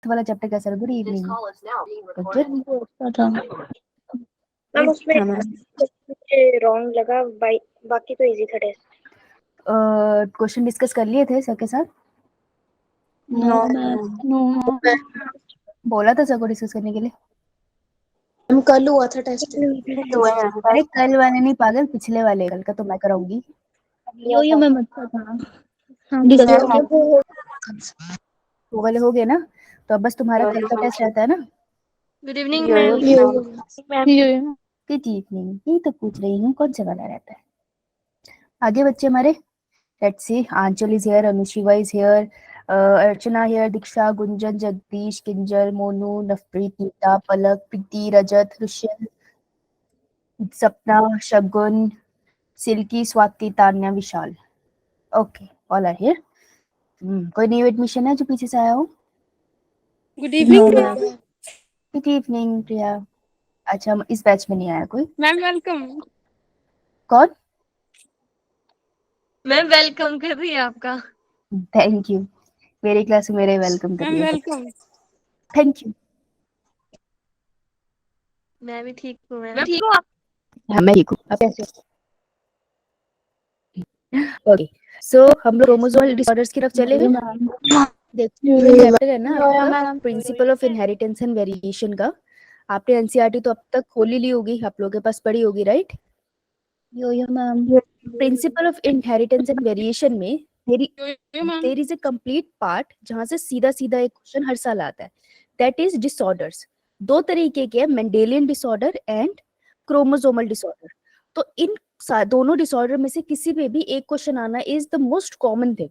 वाला चैप्टर कैसा रहा? Good evening. अच्छा था मैम उसमें मुझे रॉन्ग लगा, बाकी तो इजी था टेस्ट। क्वेश्चन डिस्कस कर लिए थे सर के साथ? नो बोला था सर को डिस्कस करने के लिए। हम कल हुआ था टेस्ट। अरे कल वाले नहीं पागल, पिछले वाले। कल का तो मैं कराऊंगी। यो मैम अच्छा था। वो वाले हो गए ना, तो अब बस तुम्हारा कल का टेस्ट रहता है ना। Good evening ma'am good evening, यही तो पूछ रही हूँ कौन सा वाला रहता है। आगे बच्चे हमारे, let's see. Anchal is here, Anushiva is here, Archana here, Diksha, Gunjan, Jagdish, Kinjal, Monu, Nafreet, Neeta, Palak, Preeti, Rajat, Rishiyal, Sapna, Shagun, Silky, Swati, Tanya, Vishal. Okay, all are here. कोई न्यू एडमिशन है जो पीछे से आया हो? Good evening good evening Priya. अच्छा, इस बैच में नहीं आया कोई? Ma'am welcome. कौन? मैम वेलकम कर रही है आपका। Thank you. मेरी क्लास में मेरे वेलकम कर मैम रही है। वेलकम। Thank you. मैं भी ठीक हूँ। मैम ठीक हूँ आप? हाँ मैं ठीक हूँ। आप कैसे हो? ओके, सो हम लोग क्रोमोसोमल डिसऑर्डर्स की तरफ चले। देखो चैप्टर है ना आपका principal of inheritance and variation का। आपने एनसीईआरटी तो अब तक खोली ली होगी, आप लोगों के पास पढ़ी होगी, right? Yo ma'am principle of inheritance and variation में there is a complete part जहां से सीधा सीधा एक क्वेश्चन हर साल आता है, दैट इज डिसऑर्डर्स। दो तरीके के, Mendelian disorder and chromosomal disorder. तो इन दोनों डिसऑर्डर में से किसी पे भी एक क्वेश्चन आना is the most common thing.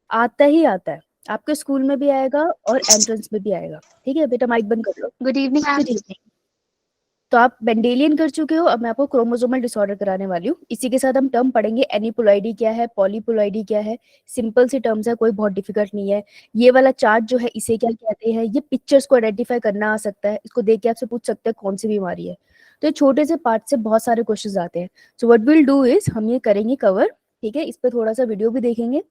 आता ही आता है, आपके स्कूल में भी आएगा और एंट्रेंस में भी आएगा। ठीक है बेटा, माइक बंद कर लो। Good evening. Good evening. तो आप मेंडेलियन कर चुके हो, अब मैं आपको क्रोमोसोमल डिसऑर्डर कराने वाली हूँ। इसी के साथ हम टर्म पढ़ेंगे, एनीपुलॉइडी क्या है, पॉलीपुलॉइडी क्या है। सिंपल सी टर्म्स है, कोई बहुत डिफिकल्ट नहीं है। ये वाला चार्ट जो है इसे क्या कहते हैं, ये पिक्चर्स को आइडेंटिफाई करना आ सकता है, इसको देख के आपसे पूछ सकते हैं कौन सी बीमारी है। तो ये छोटे से पार्ट से बहुत सारे क्वेश्चन आते हैं। So what will do is हम ये करेंगे कवर। ठीक है, इस पर थोड़ा सा वीडियो भी देखेंगे,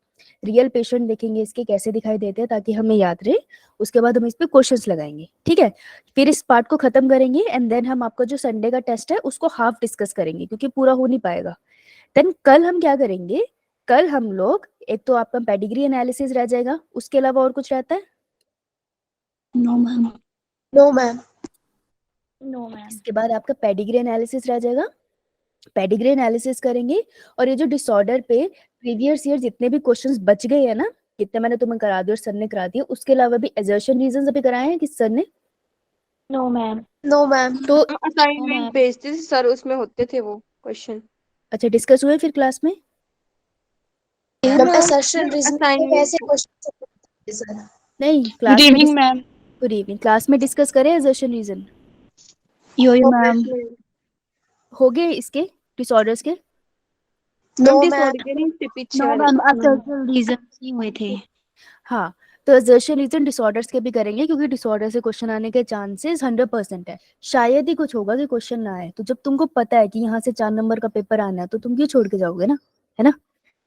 रियल पेशेंट देखेंगे इसके कैसे दिखाई देते हैं, ताकि हमें याद रहे। उसके बाद हम इस पे क्वेश्चंस लगाएंगे। ठीक है, फिर इस पार्ट को खत्म करेंगे एंड देन हम आपका जो संडे का टेस्ट है उसको हाफ डिस्कस करेंगे, क्योंकि पूरा हो नहीं पाएगा। देन कल हम क्या करेंगे, कल हम लोग एक तो आपका पेडिग्री एनालिसिस रह जाएगा, उसके अलावा और कुछ रहता है? No ma'am no ma'am. इसके बाद आपका पेडिग्री एनालिसिस रह जाएगा, पेडिग्री एनालिसिस करेंगे। और ये जो डिसऑर्डर पे प्रीवियस ईयर जितने भी क्वेश्चंस बच गए हैं ना, कितने मैंने तुम्हें करा दिए और सर ने करा दिए, उसके अलावा भी एजर्शन रीजंस अभी कराए हैं किस सर ने? No ma'am no ma'am. तो असाइनमेंट भेजते थे सर, उसमें होते थे वो क्वेश्चन। अच्छा, डिस्कस हुए फिर क्लास में? असर्शन रीजनिंग कैसे क्वेश्चन? नहीं, क्लास में गुड इवनिंग, क्लास में डिस्कस करें एजर्शन रीजन? यो मैम हो गए इसके डिसऑर्डर्स के? No ma'am ma'am. डिसऑर्डर के नहीं पीछे नो वाले। मैम असर्शन रीजन नहीं हुए थे। हाँ, तो एजर्शन रीजन डिसऑर्डर्स के भी करेंगे, क्योंकि डिसऑर्डर से क्वेश्चन आने के चांसेस 100% है। शायद ही कुछ होगा कि क्वेश्चन ना आए, तो जब तुमको पता है कि यहाँ से 4 नंबर का पेपर आना है तो तुम क्यों छोड़ के जाओगे ना, है ना?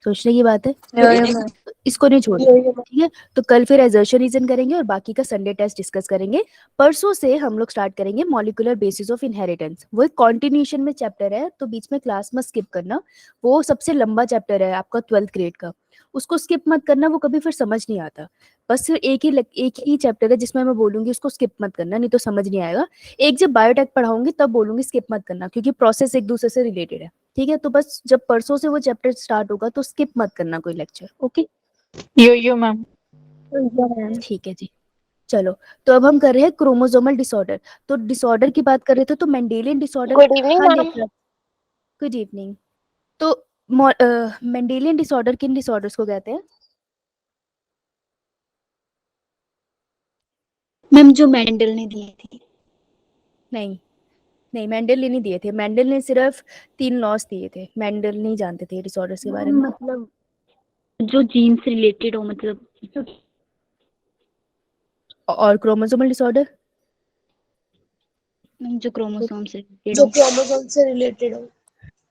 सोचने की बात है। तो इसको नहीं छोड़ना, ठीक है? तो कल फिर एजर्शन रीजन करेंगे और बाकी का संडे टेस्ट डिस्कस करेंगे। परसों से हम लोग स्टार्ट करेंगे मॉलिक्यूलर बेसिस ऑफ इनहेरिटेंस। वो एक कॉन्टिन्यूशन में चैप्टर है, तो बीच में क्लास में स्किप करना। वो सबसे लंबा चैप्टर है आपका 12th ग्रेड का, उसको स्किप मत करना, वो कभी फिर समझ नहीं आता। बस सिर्फ एक ही चैप्टर है जिसमें मैं बोलूंगी उसको स्किप मत करना, नहीं तो समझ नहीं आएगा। एक जब बायोटेक पढ़ाऊंगी तब बोलूंगी स्किप मत करना, क्योंकि प्रोसेस एक दूसरे से रिलेटेड है। ठीक है, तो बस जब परसों से वो चैप्टर स्टार्ट होगा तो स्किप मत करना कोई लेक्चर। ओके यो मैम ठीक है जी। चलो, तो अब हम कर रहे हैं क्रोमोसोमल डिसऑर्डर। तो डिसऑर्डर की बात कर रहे थे, तो मेंडेलियन डिसऑर्डर। गुड इवनिंग हाँ मैम। Good evening. तो मेंडेलियन डिसऑर्डर किन डिसऑर्डर्स को कहते हैं? मैम जो मेंडल ने दिए थे। नहीं नहीं, मेंडल ने नहीं दिए थे। मेंडल ने सिर्फ 3 लॉस दिए थे, मेंडल नहीं जानते थे डिसऑर्डर्स के बारे में। मतलब जो जीन से रिलेटेड हो, मतलब और क्रोमोसोमल डिसऑर्डर? जो क्रोमोसोम से रिलेटेड जो हो। क्रोमोसोम से रिलेटेड हो।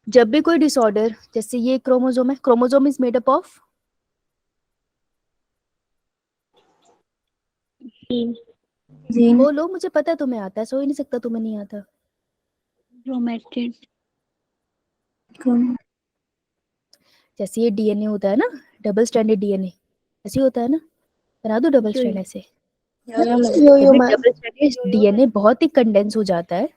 जब भी कोई डिसऑर्डर, जैसे ये क्रोमोसोम है, chromosome is made up of gene बोलो, मुझे पता है तुम्हें आता है, सो ही नहीं सकता तुम्हें नहीं आता। क्रोमेटिड जैसे ये डीएनए होता है ना, डबल स्ट्रैंडेड डीएनए ऐसे होता है ना, बना दो डबल स्ट्रैंड ऐसे। यो मैम। डबल स्ट्रैंडेड डीएनए बहुत ही कंडेंस हो जाता है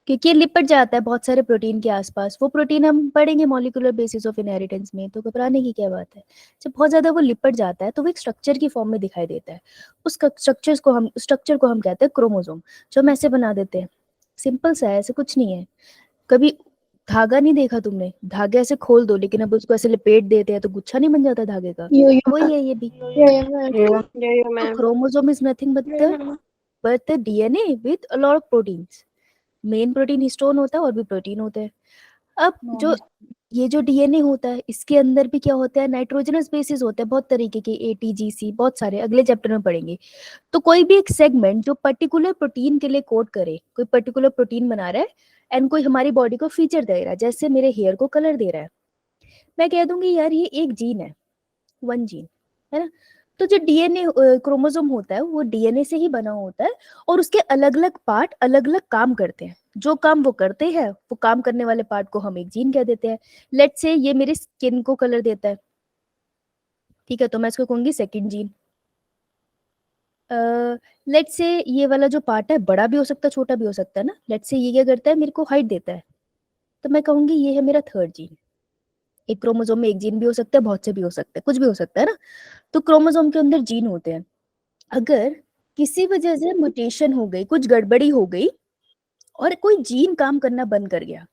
क्योंकि ये लिपट जाता है बहुत सारे प्रोटीन के आसपास। वो प्रोटीन हम पढ़ेंगे मॉलिक्यूलर बेसिस ऑफ इनहेरिटेंस में, तो घबराने की क्या बात है। जब बहुत ज्यादा वो लिपट जाता है तो वो एक स्ट्रक्चर की फॉर्म में दिखाई देता है। उस स्ट्रक्चर को हम कहते हैं क्रोमोसोम, जो हम ऐसे बना देते हैं। सिंपल सा है, ऐसे कुछ नहीं है। कभी धागा नहीं देखा तुमने, धागे ऐसे खोल दो लेकिन अब उसको ऐसे लपेट देते हैं तो गुच्छा नहीं बन जाता धागे का, वही है ये भी। यो तो ma'am. Chromosome is nothing but the DNA with a lot of proteins. Main protein histone होता है और भी प्रोटीन होते हैं। अब जो ये जो डीएनए होता है इसके अंदर भी क्या होता है, नाइट्रोजनस बेसिस होते हैं बहुत तरीके के, एटीजीसी, बहुत सारे, अगले चैप्टर में पढ़ेंगे। तो कोई भी एक सेगमेंट जो पर्टिकुलर प्रोटीन के लिए कोड करे, कोई पर्टिकुलर प्रोटीन बना रहा है एंड कोई हमारी बॉडी को फीचर दे रहा है, जैसे मेरे हेयर को कलर दे रहा है, मैं कह दूंगी यार ये एक जीन है, वन जीन है ना। तो जो डीएनए क्रोमोसोम होता है वो डीएनए से ही बना होता है और उसके अलग अलग पार्ट अलग अलग काम करते हैं। जो काम वो करते हैं, वो काम करने वाले पार्ट को हम एक जीन कह देते हैं। लेट्स से ये मेरे स्किन को कलर देता है, ठीक है, तो मैं इसको कहूंगी सेकंड जीन। लेट्स से ये वाला जो पार्ट है बड़ा भी हो सकता है छोटा भी हो सकता है ना, लेट्स से ये क्या करता है, मेरे को हाइट देता है, तो मैं कहूंगी ये है मेरा थर्ड जीन। एक क्रोमोसोम में एक जीन भी हो सकता है, बहुत से भी हो सकते हैं, कुछ भी हो सकता है ना। तो क्रोमोसोम के अंदर जीन होते हैं। अगर किसी वजह से म्यूटेशन हो गई, कुछ गड़बड़ी हो गई और कोई जीन काम करना बंद कर गया,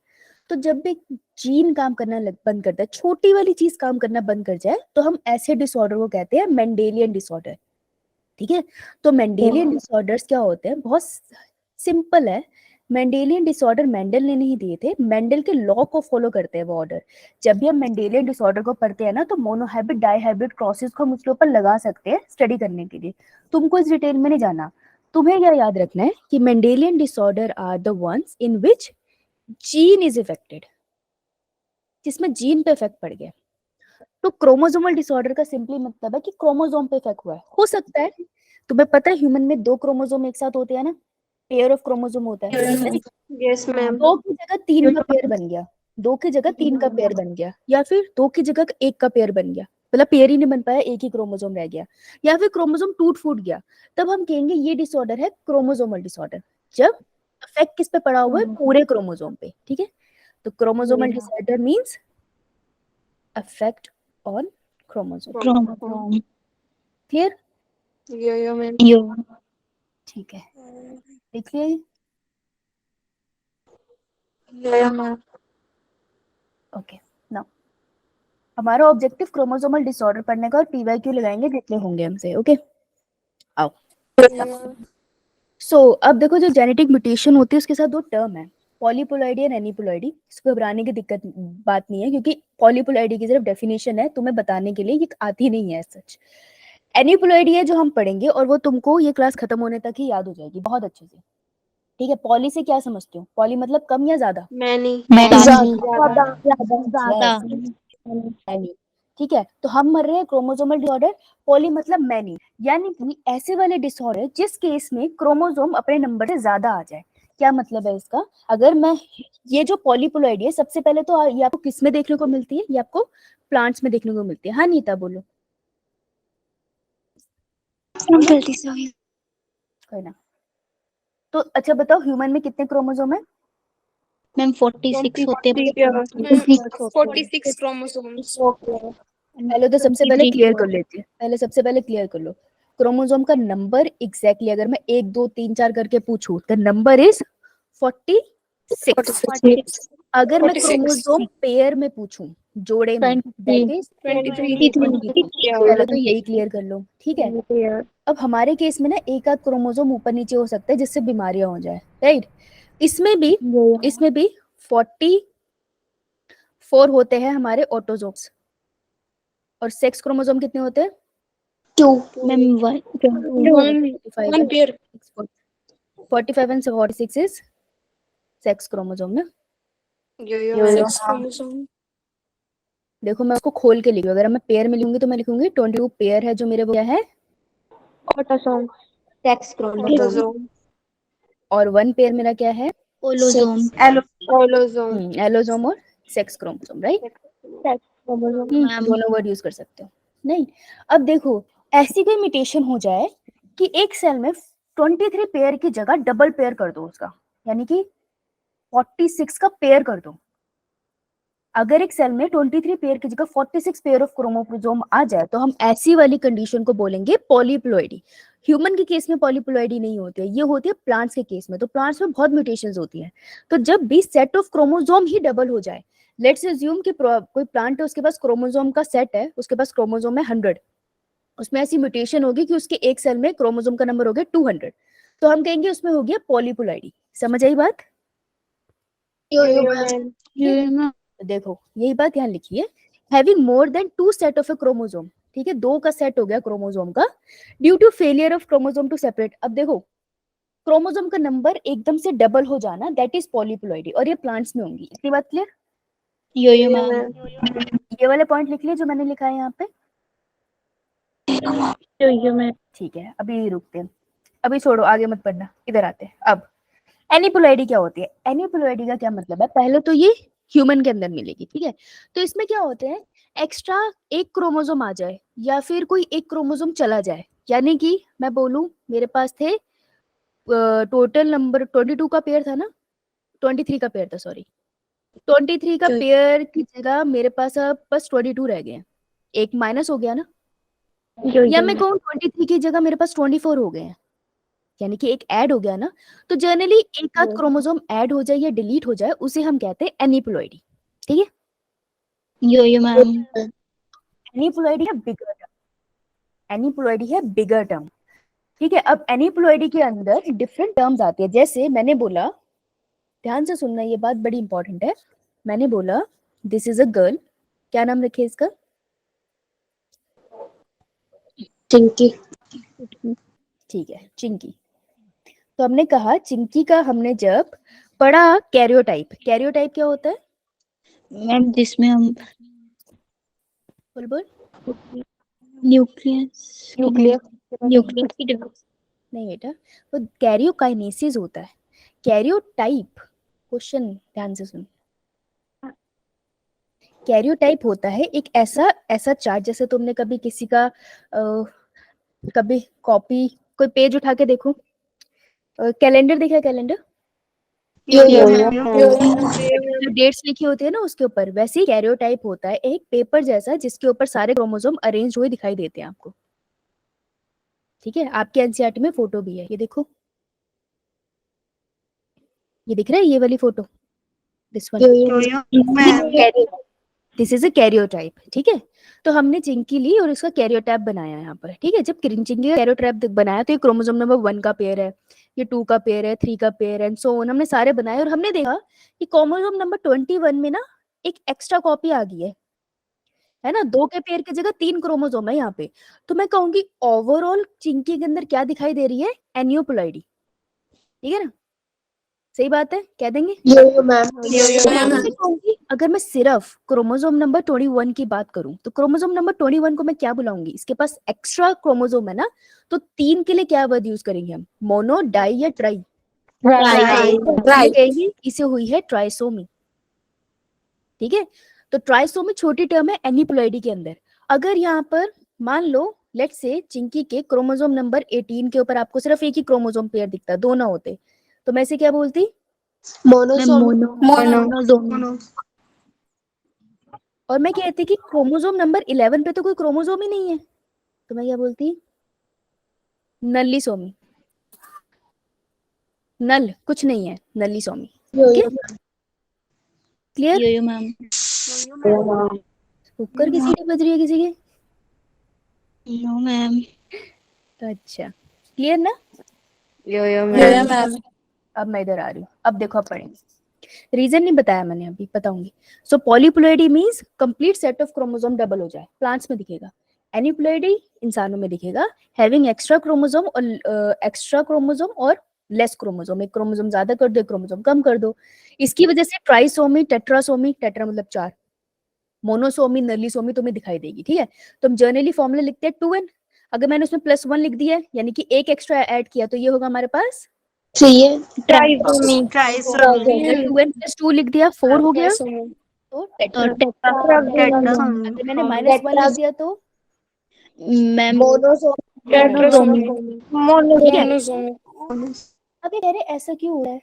तो जब भी जीन काम करना बंद करता है, छोटी वाली चीज काम करना बंद कर जाए, तो हम ऐसे डिसऑर्डर को कहते हैं मेंडेलियन डिसऑर्डर। ठीक है, तो मेंडेलियन डिसऑर्डर्स क्या होते हैं, बहुत सिंपल है। मेंडेलियन डिसऑर्डर मेंडल ने नहीं दिए थे, मेंडल के लॉ को फॉलो करते हैं वो ऑर्डर। जब भी हम मेंडेलियन डिसऑर्डर को पढ़ते हैं ना, तो मोनोहाइब्रिड डाइहाइब्रिड क्रॉसेस को हम उसके ऊपर लगा सकते हैं स्टडी करने के लिए। तुमको इस डिटेल में नहीं जाना, तुम्हें क्या याद रखना है कि Mendelian disorder are the ones in which gene is affected, जिसमें जीन पे इफेक्ट पड़ गया। तो क्रोमोसोमल डिसऑर्डर का सिंपली मतलब है कि क्रोमोसोम पे इफेक्ट हुआ है। हो सकता है, तुम्हें पता है ह्यूमन में दो क्रोमोसोम एक साथ होते हैं ना, पेयर ऑफ क्रोमोसोम होता है। Yes ma'am. दो की जगह तीन का पेयर बन गया, दो की जगह तीन का पेयर बन गया, या फिर दो की जगह एक का पेयर बन गया, मतलब पेयर ही नहीं बन पाया, एक ही क्रोमोसोम रह गया, या फिर क्रोमोसोम टूट फूट गया, तब हम कहेंगे ये डिसऑर्डर है क्रोमोसोमल डिसऑर्डर, जब इफेक्ट किस पे पड़ा हुआ है, पूरे क्रोमोसोम पे। ठीक है, तो chromosomal disorder means effect on chromosome. Clear? Yo ma'am. ठीक है, लिख लिया ये? यो मैम। ओके, नाउ हमारा ऑब्जेक्टिव क्रोमोसोमल डिसऑर्डर पढ़ने का और पीवाईक्यू लगाएंगे जितने होंगे हमसे। ओके, आओ। सो अब देखो, जो जेनेटिक म्यूटेशन होती है उसके साथ दो टर्म है, पॉलीपोलॉइडी एंड एनीपोलॉइडी। इसको घबराने की दिक्कत बात नहीं है, क्योंकि पॉलीपोलॉइडी की सिर्फ डेफिनेशन है, तुम्हें बताने के लिए, ये आती नहीं है सच। एनीपोलॉइडी है जो हम पढ़ेंगे और वो तुमको ये क्लास खत्म होने तक ही याद हो जाएगी बहुत अच्छे से। ठीक है, पॉली से क्या समझते हो, पॉली मतलब कम या ज्यादा? मैनी। ज्यादा मैनी। ठीक है, तो हम मर रहे हैं क्रोमोसोमल डिसऑर्डर, पॉली मतलब मैनी, यानी कि ऐसे वाले डिसऑर्डर जिस केस में क्रोमोसोम अपने नंबर से ज्यादा आ जाए। क्या मतलब है इसका? अगर मैं ये जो पॉलीपोलॉइडी है, सबसे पहले तो ये आपको किस में देखने को मिलती है? ये आपको प्लांट्स में देखने को मिलती है। हाँ नीता बोलो। गलती से हो गई। कोई ना। तो अच्छा बताओ, ह्यूमन में कितने क्रोमोसोम है? मैम 46 होते हैं 46 क्रोमोसोम्स। पहले तो सबसे पहले क्लियर कर लेते हैं, पहले सबसे पहले क्लियर कर लो क्रोमोसोम का नंबर एग्जैक्टली। अगर मैं 1 2 3 4 करके पूछूं, द नंबर इज 46। अगर मैं 46 क्रोमोसोम पेयर में पूछूं, जोड़े में, दैट इज 23। पहले तो यही क्लियर कर लो, ठीक है। अब हमारे केस में ना एक आध क्रोमोसोम ऊपर नीचे हो सकता है जिससे बीमारियां हो जाए, राइट। इसमें भी 44 होते हैं हमारे ऑटोजोम्स। और सेक्स क्रोमोसोम कितने होते हैं? Ma'am 1 pair. 45 and 46 is sex chromosome ना। यो 6 क्रोमोसोम। देखो मैं उसको खोल के लिखूं, अगर मैं पेयर में लिखूंगी तो मैं लिखूंगी 22 पेयर है जो मेरे वो क्या है, ऑटोसोम। सेक्स क्रोमोसोम, ऑटोसोम, और वन पेयर मेरा क्या है? ओलोसोम, ऑलोसोम, एलोसोम और सेक्स क्रोमोसोम, राइट? मैम। दोनों वर्ड यूज कर सकते हो। नहीं, अब देखो, ऐसी कोई म्यूटेशन हो जाए कि एक सेल में 23 पेयर की जगह डबल पेयर कर दो उसका, यानी कि 46 का पेयर कर दो। अगर एक सेल में 23 पेयर की जगह 46 पेयर ऑफ क्रोमोसोम आ जाए तो हम ऐसी वाली कंडीशन को बोलेंगे पॉलीप्लॉइडी। ह्यूमन के केस में पॉलीप्लॉइडी नहीं होती है, ये होती है प्लांट्स के केस में। तो प्लांट्स में बहुत म्यूटेशंस होती हैं। तो जब भी set of chromosome he double हो जाए, लेट्स अज्यूम कि कोई प्लांट है, उसके पास क्रोमोसोम का सेट है, उसके पास क्रोमोसोम है 100, उसमें ऐसी म्यूटेशन होगी कि उसके एक सेल में क्रोमोसोम का नंबर हो गया 200, तो हम कहेंगे उसमें हो गया पॉलीप्लॉइडी। समझ आई बात? तो देखो, यही बात यहाँ लिखी है, having more than 2 set of a chromosome. ठीक है, 2 का सेट हो गया क्रोमोसोम का, due to failure of chromosome to separate. अब देखो, क्रोमोसोम का नंबर एकदम से डबल हो जाना, दैट इज पॉलीप्लॉइडी, और ये प्लांट्स में होंगी। इतनी बात क्लियर? यो मैम, ये वाले पॉइंट लिख लिए जो मैंने लिखा है यहाँ पे। यो मैम। ठीक है, अभी रुकते हैं, अभी छोड़ो, आगे मत पढ़ना, इधर आते हैं। अब एनिप्लॉइडी क्या होती है? एनिप्लॉइडी का क्या मतलब है? पहले तो ये ह्यूमन के अंदर मिलेगी, ठीक है? तो इसमें क्या होते हैं, एक्स्ट्रा एक क्रोमोसोम आ जाए या फिर कोई एक क्रोमोसोम चला जाए, यानी कि मैं बोलूं मेरे पास थे टोटल नंबर 22 का पेयर था ना, 23 का पेयर था, सॉरी, 23 का पेयर की जगह मेरे पास अब बस 22 रह गए हैं, एक माइनस हो गया ना। या मैं कहूँ 23 की जगह मेरे पास 24 हो गए हैं, यानी कि एक ऐड हो गया ना। तो जनरली एक आध क्रोमोसोम ऐड हो जाए या डिलीट हो जाए, उसे हम कहते हैं एनिप्लॉइडी। ठीक है, यो मैम। एनिप्लॉइडी है बिगर टर्म, एनिप्लॉइडी है बिगर टर्म। ठीक है, अब एनिप्लॉइडी के अंदर डिफरेंट टर्म्स आती है। जैसे मैंने बोला, ध्यान से सुनना, ये बात बड़ी इंपॉर्टेंट है। मैंने बोला दिस इज अ गर्ल, क्या नाम रखे इसका? चिंकी। ठीक है, चिंकी। तो हमने कहा चिंकी का हमने जब पढ़ा कैरियोटाइप, कैरियोटाइप क्या होता है मैम, जिसमें हम बोल बोल? न्यूक्लियस की नहीं बेटा, वो कैरियोकाइनेसिस होता है। कैरियोटाइप, क्वेश्चन ध्यान से सुन, कैरियोटाइप होता है एक ऐसा चार्ट, जैसे तुमने कभी किसी का कभी कॉपी, कोई पेज उठा के देखो, कैलेंडर देखा है? कैलेंडर जो डेट्स लिखी होती है ना उसके ऊपर, वैसे ही कैरियोटाइप होता है एक पेपर जैसा, जिसके ऊपर सारे क्रोमोसोम अरेंज हुए दिखाई देते हैं आपको। ठीक है, आपके एनसीईआरटी में फोटो भी है, ये देखो, ये दिख रहा है, ये वाली photo, this one, this is a karyotype. ठीक है, तो हमने चिंकी ली और इसका कैरियोटाइप बनाया यहाँ पर। ठीक है, जब चिंकी का कैरियोटाइप बनाया तो ये क्रोमोसोम नंबर 1 का पेयर है, ये 2 का पेयर है, 3 का पेयर है, एंड सो ऑन। हमने सारे बनाए और हमने देखा कि क्रोमोसोम नंबर 21 में ना एक एक्स्ट्रा कॉपी आ गई है ना, 2 के पेयर की जगह 3 क्रोमोसोम है यहाँ पे। तो मैं कहूंगी ओवरऑल चिंकी के अंदर क्या दिखाई दे रही है? एनियोप्लॉइडी। ठीक है ना, सही बात है, कह देंगे? अगर मैं सिर्फ क्रोमोसोम नंबर 21 की बात करूं तो क्रोमोसोम नंबर 21 को मैं क्या बुलाऊंगी? इसके पास एक्स्ट्रा क्रोमोसोम है ना, तो 3 के लिए क्या वर्ड यूज करेंगे हम? मोनो, डाई या ट्राई? कहेंगे इसे हुई है ट्राइसोमी। ठीक है, तो ट्राइसोमी छोटी टर्म है एनिप्लॉइडी के अंदर। अगर यहाँ पर मान लो लेट्स से चिंकी के क्रोमोसोम नंबर 18 के ऊपर आपको सिर्फ एक ही क्रोमोसोम पेयर दिखता, 2 ना होते, तो मैं इसे क्या बोलती? मोनोसोम। और मैं कहती कि क्रोमोसोम नंबर 11 पे तो कोई क्रोमोसोम ही नहीं है, तो मैं क्या बोलती? नल्लीसोमी। नल कुछ नहीं है, nullisomy. Clear? Yo ma'am. Cooker की सीटी बज रही है किसी के? No ma'am. अच्छा, क्लियर ना? मैम। अब मैं इधर आ रही हूँ, अब देखो, अब पढ़ेंगे। रीजन नहीं बताया मैंने, अभी बताऊंगी। So polyploidy means complete set of chromosome double हो जाए, प्लांट्स में दिखेगा। एनिप्लॉइडी इंसानों में दिखेगा, हैविंग एक्स्ट्रा क्रोमोसोम और लेस क्रोमोसोम, एक क्रोमोसोम ज्यादा कर दो, एक क्रोमोसोम कम कर दो। इसकी वजह से ट्राइसोमी, टेट्रासोमी, टेट्रा मतलब 4, मोनोसोमी, नलीसोमी तुम्हें दिखाई देगी। ठीक है, तो हम जर्नली फॉर्मूला लिखते हैं 2n। अगर मैंने उसमें +1 लिख दिया है यानी कि एक एक्स्ट्रा ऐड किया तो ये होगा हमारे पास ट्राइसोमी अगर 2n+2 लिख दिया 4 हो गया तो अगर मैंने -1 लिख दिया तो मैम ठीक है। अब ये कह रहे ऐसा क्यों हो रहा है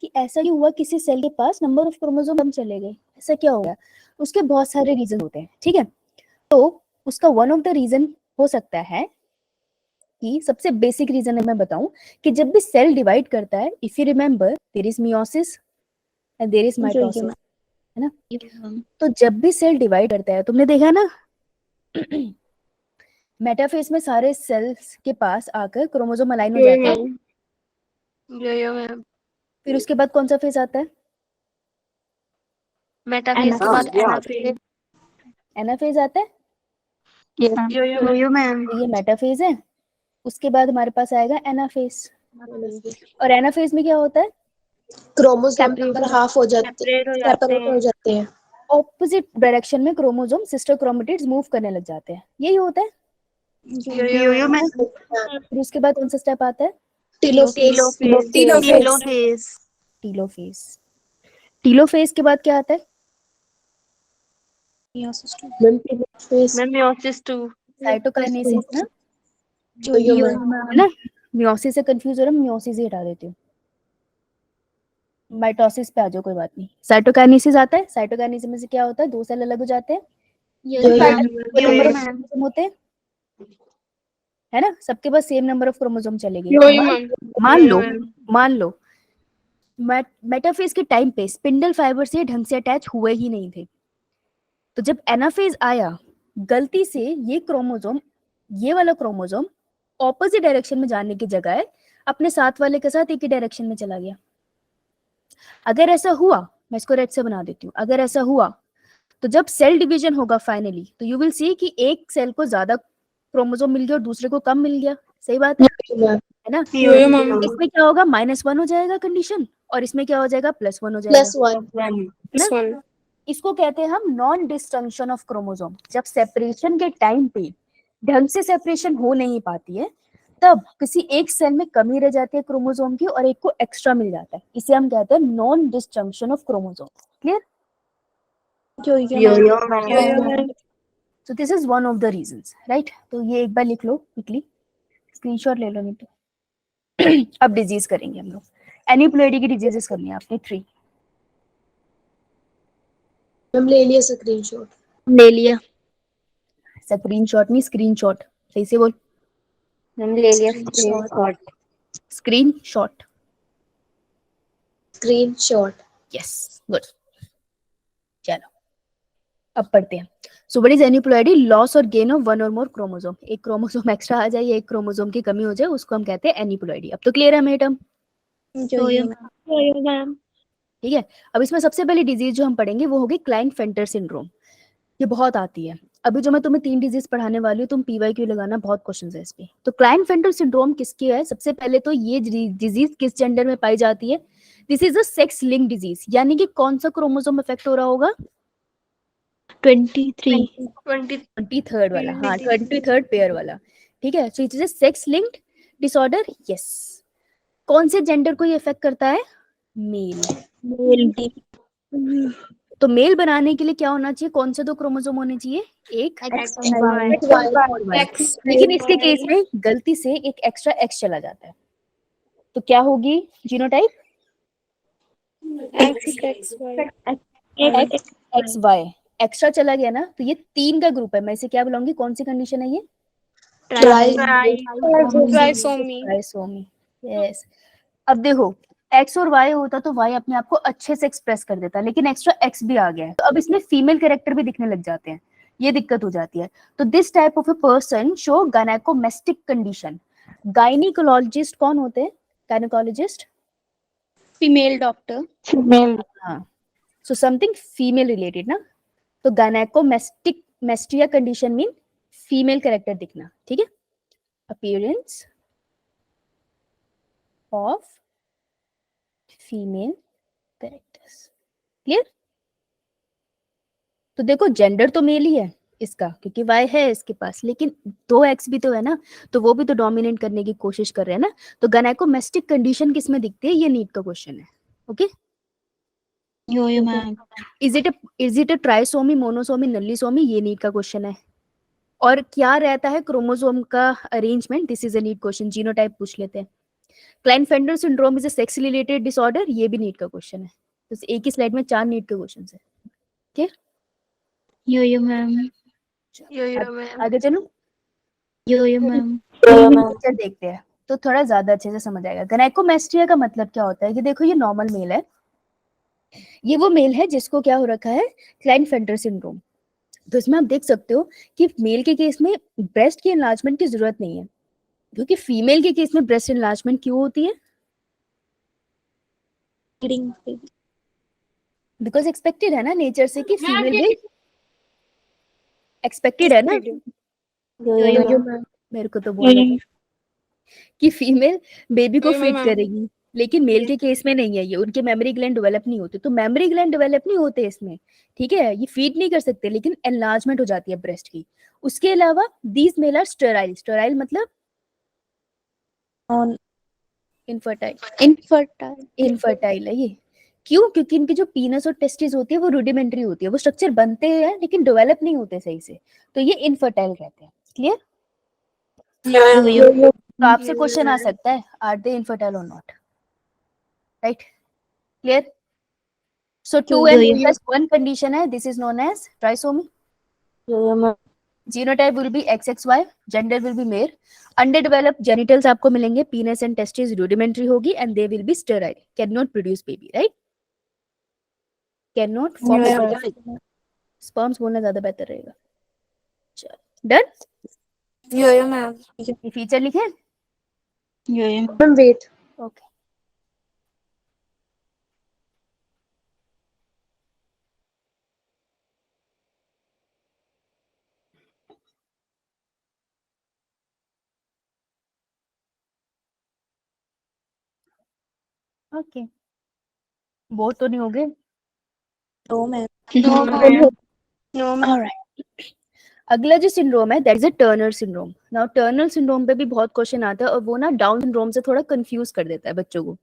कि ऐसा क्यों हुआ, किसी सेल के पास नंबर ऑफ क्रोमोसोम कम चले गए, ऐसा क्या हो गया? उसके बहुत सारे रीजन होते हैं, ठीक है। तो उसका वन ऑफ द रीजन हो सकता है कि सबसे बेसिक रीजन है मैं बताऊं कि जब भी सेल डिवाइड करता है, if you remember there is meiosis and there is mitosis, है ना। तो जब भी सेल डिवाइड करता है, तुमने देखा ना मेटाफेज में सारे सेल्स के पास आकर क्रोमोसोम अलाइन हो जाते हैं, मैम फिर उसके बाद कौन सा फेज आता है? मेटाफेज के बाद एनाफेज एनाफेज आता है। मैम तो ये मेटाफेज है, उसके बाद हमारे पास आएगा एनाफेज। और एनाफेज में क्या होता है? क्रोमोसोम नंबर हाफ हो जाते सेपरेट हो जाते हैं। ऑपोजिट डायरेक्शन में क्रोमोसोम सिस्टर क्रोमेटिड्स मूव करने लग जाते हैं, यही होता है। फिर उसके बाद कौन सा स्टेप आता है? Telophase telophase. टीलोफेज के बाद क्या आता है? मियोसिस 2 साइटोकाइनेसिस ना, है ना। मियोसिस से कंफ्यूज हो रहा हूँ, मियोसिस ही हटा देती हूँ, माइटोसिस पे आ जाओ, कोई बात नहीं। साइटोकाइनेसिस आता है, साइटोकाइनेसिस में से क्या होता है? दो सेल अलग हो जाते हैं, नंबर ऑफ क्रोमोसोम होते हैं, है ना, सबके पास सेम नंबर ऑफ क्रोमोसोम चलेगी। मान लो मेटाफेज के टाइम पे स्पिंडल फाइबर से ढंग से अटैच हुए ही नहीं थे, तो जब एनाफेज आया, गलती से ये वाला क्रोमोसोम ऑपोजिट डायरेक्शन में जाने की जगह अपने साथ वाले के साथ एक ही डायरेक्शन में चला गया। अगर ऐसा हुआ, मैं इसको रेड से बना देती हूँ, अगर ऐसा हुआ तो जब सेल डिवीजन होगा फाइनली, तो यू विल सी कि एक सेल को ज्यादा क्रोमोसोम मिल गया और दूसरे को कम मिल गया। सही बात है ना। इसमें क्या होगा? -1 हो जाएगा कंडीशन, और इसमें क्या हो जाएगा? +1 हो जाएगा, है ना? इसको कहते हैं हम नॉन डिस्टंक्शन ऑफ क्रोमोसोम। जब सेपरेशन के टाइम पे ढंग से सेपरेशन हो नहीं पाती है, तब किसी एक सेल में कमी रह जाती है क्रोमोसोम की और एक को एक्स्ट्रा मिल जाता है, इसे हम कहते हैं non disjunction of chromosome. Clear? So this is one of the reasons, right. तो ये एक बार लिख लो क्विकली, स्क्रीनशॉट ले लो नहीं तो। अब डिजीज करेंगे हम लोग, एनिप्लोइडी की डिजीजेस करनी है आपने 3। हम ले लिया स्क्रीनशॉट। ले लिया। स्क्रीनशॉट नहीं, स्क्रीनशॉट, सही से बोल। हम ले लिया screenshot screenshot, screenshot. Yes, good. चलो अब पढ़ते हैं। So what is aneuploidy? Loss और गेन ऑफ वन और मोर क्रोमोसोम। एक क्रोमोसोम एक्स्ट्रा आ जाए, एक क्रोमोसोम की कमी हो जाए, उसको हम कहते हैं एनिप्लोइडी। अब तो क्लियर है मैडम? मैम ठीक है। अब इसमें सबसे पहली डिजीज जो हम पढ़ेंगे वो होगी क्लाइंट-फेंटर सिंड्रोम। ये बहुत आती है। अभी जो मैं तुम्हें 3 डिजीज पढ़ाने वाली हूँ, तुम पीवाईक्यू लगाना, बहुत क्वेश्चंस है इस पे। तो क्लाइंट-फेंटर सिंड्रोम किसकी है? सबसे पहले तो ये डिजीज किस जेंडर में पाई जाती है? This is a sex link disease, यानी कि कौन सा क्रोमोसोम इफेक्ट हो रहा होगा? 23 23rd वाला, हाँ 23rd पेयर वाला, ठीक है। So it is a sex linked disorder, yes. कौन से जेंडर को ये इफेक्ट करता है? मेल। तो मेल बनाने के लिए क्या होना चाहिए? कौन से 2 क्रोमोसोम होने चाहिए? एक X, लेकिन इसके केस में गलती से एक एक्स्ट्रा एक्स चला जाता है, तो क्या होगी जीनोटाइप? X Y. एक्स्ट्रा चला गया ना, तो ये 3 का ग्रुप है। मैं इसे क्या बुलाऊंगी? कौन सी कंडीशन है ये? Trisomy, yes. अब देखो, एक्स और वाई होता तो वाई अपने आप को अच्छे से एक्सप्रेस कर देता, लेकिन एक्स्ट्रा एक्स भी आ गया है, तो अब इसमें फीमेल कैरेक्टर भी दिखने लग जाते हैं, ये दिक्कत हो जाती है। तो this type of a person show gynaecomastic condition. Gynaecologist कौन होते हैं? Gynaecologist female doctor. हाँ, सो समथिंग फीमेल रिलेटेड ना। तो gynaecomastic mastia condition mean female character दिखना, ठीक है। Appearance of female characters, clear. तो देखो जेंडर तो मेल ही है, इसका, क्योंकि y है इसके पास, लेकिन 2x भी तो है ना, तो वो भी तो डोमिनेट करने की कोशिश कर रहे हैं ना। तो गनाइकोमेस्टिक कंडीशन किस में दिखती है, ये नीट का क्वेश्चन है। Okay, yo ma'am. Is it a trisomy, monosomy, nullisomy, ये नीट का क्वेश्चन है। और क्या रहता है क्रोमोसोम का arrangement, this is a NEET question. Genotype पूछ लेते हैं। Klinefelter syndrome is a sex related disorder, ये भी नीट का क्वेश्चन है। तो एक ही स्लाइड में 4 नीट के क्वेश्चन है। ठीक है, यो मैम। आगे चलो। यो मैम। पिक्चर देखते हैं तो थोड़ा ज्यादा अच्छे से समझ आएगा। गनाइकोमेस्ट्रिया का मतलब क्या होता है कि देखो ये नॉर्मल मेल है, ये वो मेल है जिसको क्या हो रखा है, क्लाइनफेल्टर सिंड्रोम। तो इसमें आप देख सकते हो कि मेल के केस में ब्रेस्ट की एनलार्जमेंट की जरूरत नहीं है, क्योंकि फीमेल के केस में ब्रेस्ट एनलार्जमेंट क्यों होती है, बिकॉज एक्सपेक्टेड है ना नेचर से कि फीमेल भी एक्सपेक्टेड है ना। यो मेरे को तो बोलने कि फीमेल बेबी को फीड करेगी, लेकिन मेल के केस में नहीं है ये, उनके मेमोरी ग्लैंड डेवलप नहीं होते, तो मेमोरी ग्लैंड डेवलप नहीं होते इसमें, ठीक है, ये फीड नहीं कर सकते, लेकिन एनलार्जमेंट हो जाती है ब्रेस्ट की। उसके अलावा these male are sterile, sterile मतलब इनफर्टाइल, इनफर्टाइल है ये। क्यों, क्योंकि इनकी जो पीनस और टेस्टिस होती है वो रूडिमेंट्री होती है, वो स्ट्रक्चर बनते हैं लेकिन डेवलप नहीं होते सही से, तो ये इनफर्टाइल कहते हैं। क्लियर? तो आपसे क्वेश्चन आ सकता है, आर दे इनफर्टाइल और not, right? Clear? So 2n+1 condition है, this is known as trisomy. Genotype will be XXY, gender will be male, underdeveloped genitals आपको मिलेंगे, पीनस एंड टेस्टिस रूडिमेंट्री होगी, and they will be sterile, can not produce baby, right? Can not form sperms बोलना ज्यादा बेहतर रहेगा। Done? ये feature लिखे? Wait okay, okay, bore तो नहीं हो गए? ऑलराइट, अगला जो सिंड्रोम है that is a Turner syndrome. Now Turner syndrome पे भी बहुत क्वेश्चन आता है, और वो ना डाउन सिंड्रोम से थोड़ा कंफ्यूज कर देता है बच्चों को,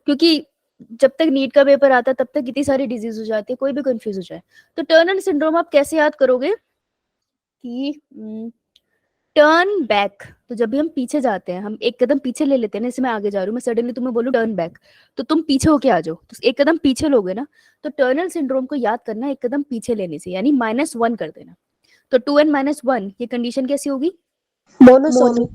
क्योंकि जब तक नीट का पेपर आता है तब तक कितनी सारी डिजीज हो जाती है, कोई भी कंफ्यूज हो जाए। तो टर्नर सिंड्रोम आप कैसे याद करोगे कि टर्न बैक, तो जब भी हम पीछे जाते हैं, हम एक कदम पीछे ले लेते हैं ना, जैसे मैं आगे जा रही हूँ, मैं सडनली तुम्हें बोलूँ टर्न बैक, तो तुम पीछे होके आ जाओ, तो एक कदम पीछे लोगे ना। तो टर्नल सिंड्रोम को याद करना एक कदम पीछे लेने से, यानी -1 कर देना। तो 2n-1 ये कंडीशन कैसी होगी? मोनोसोमी।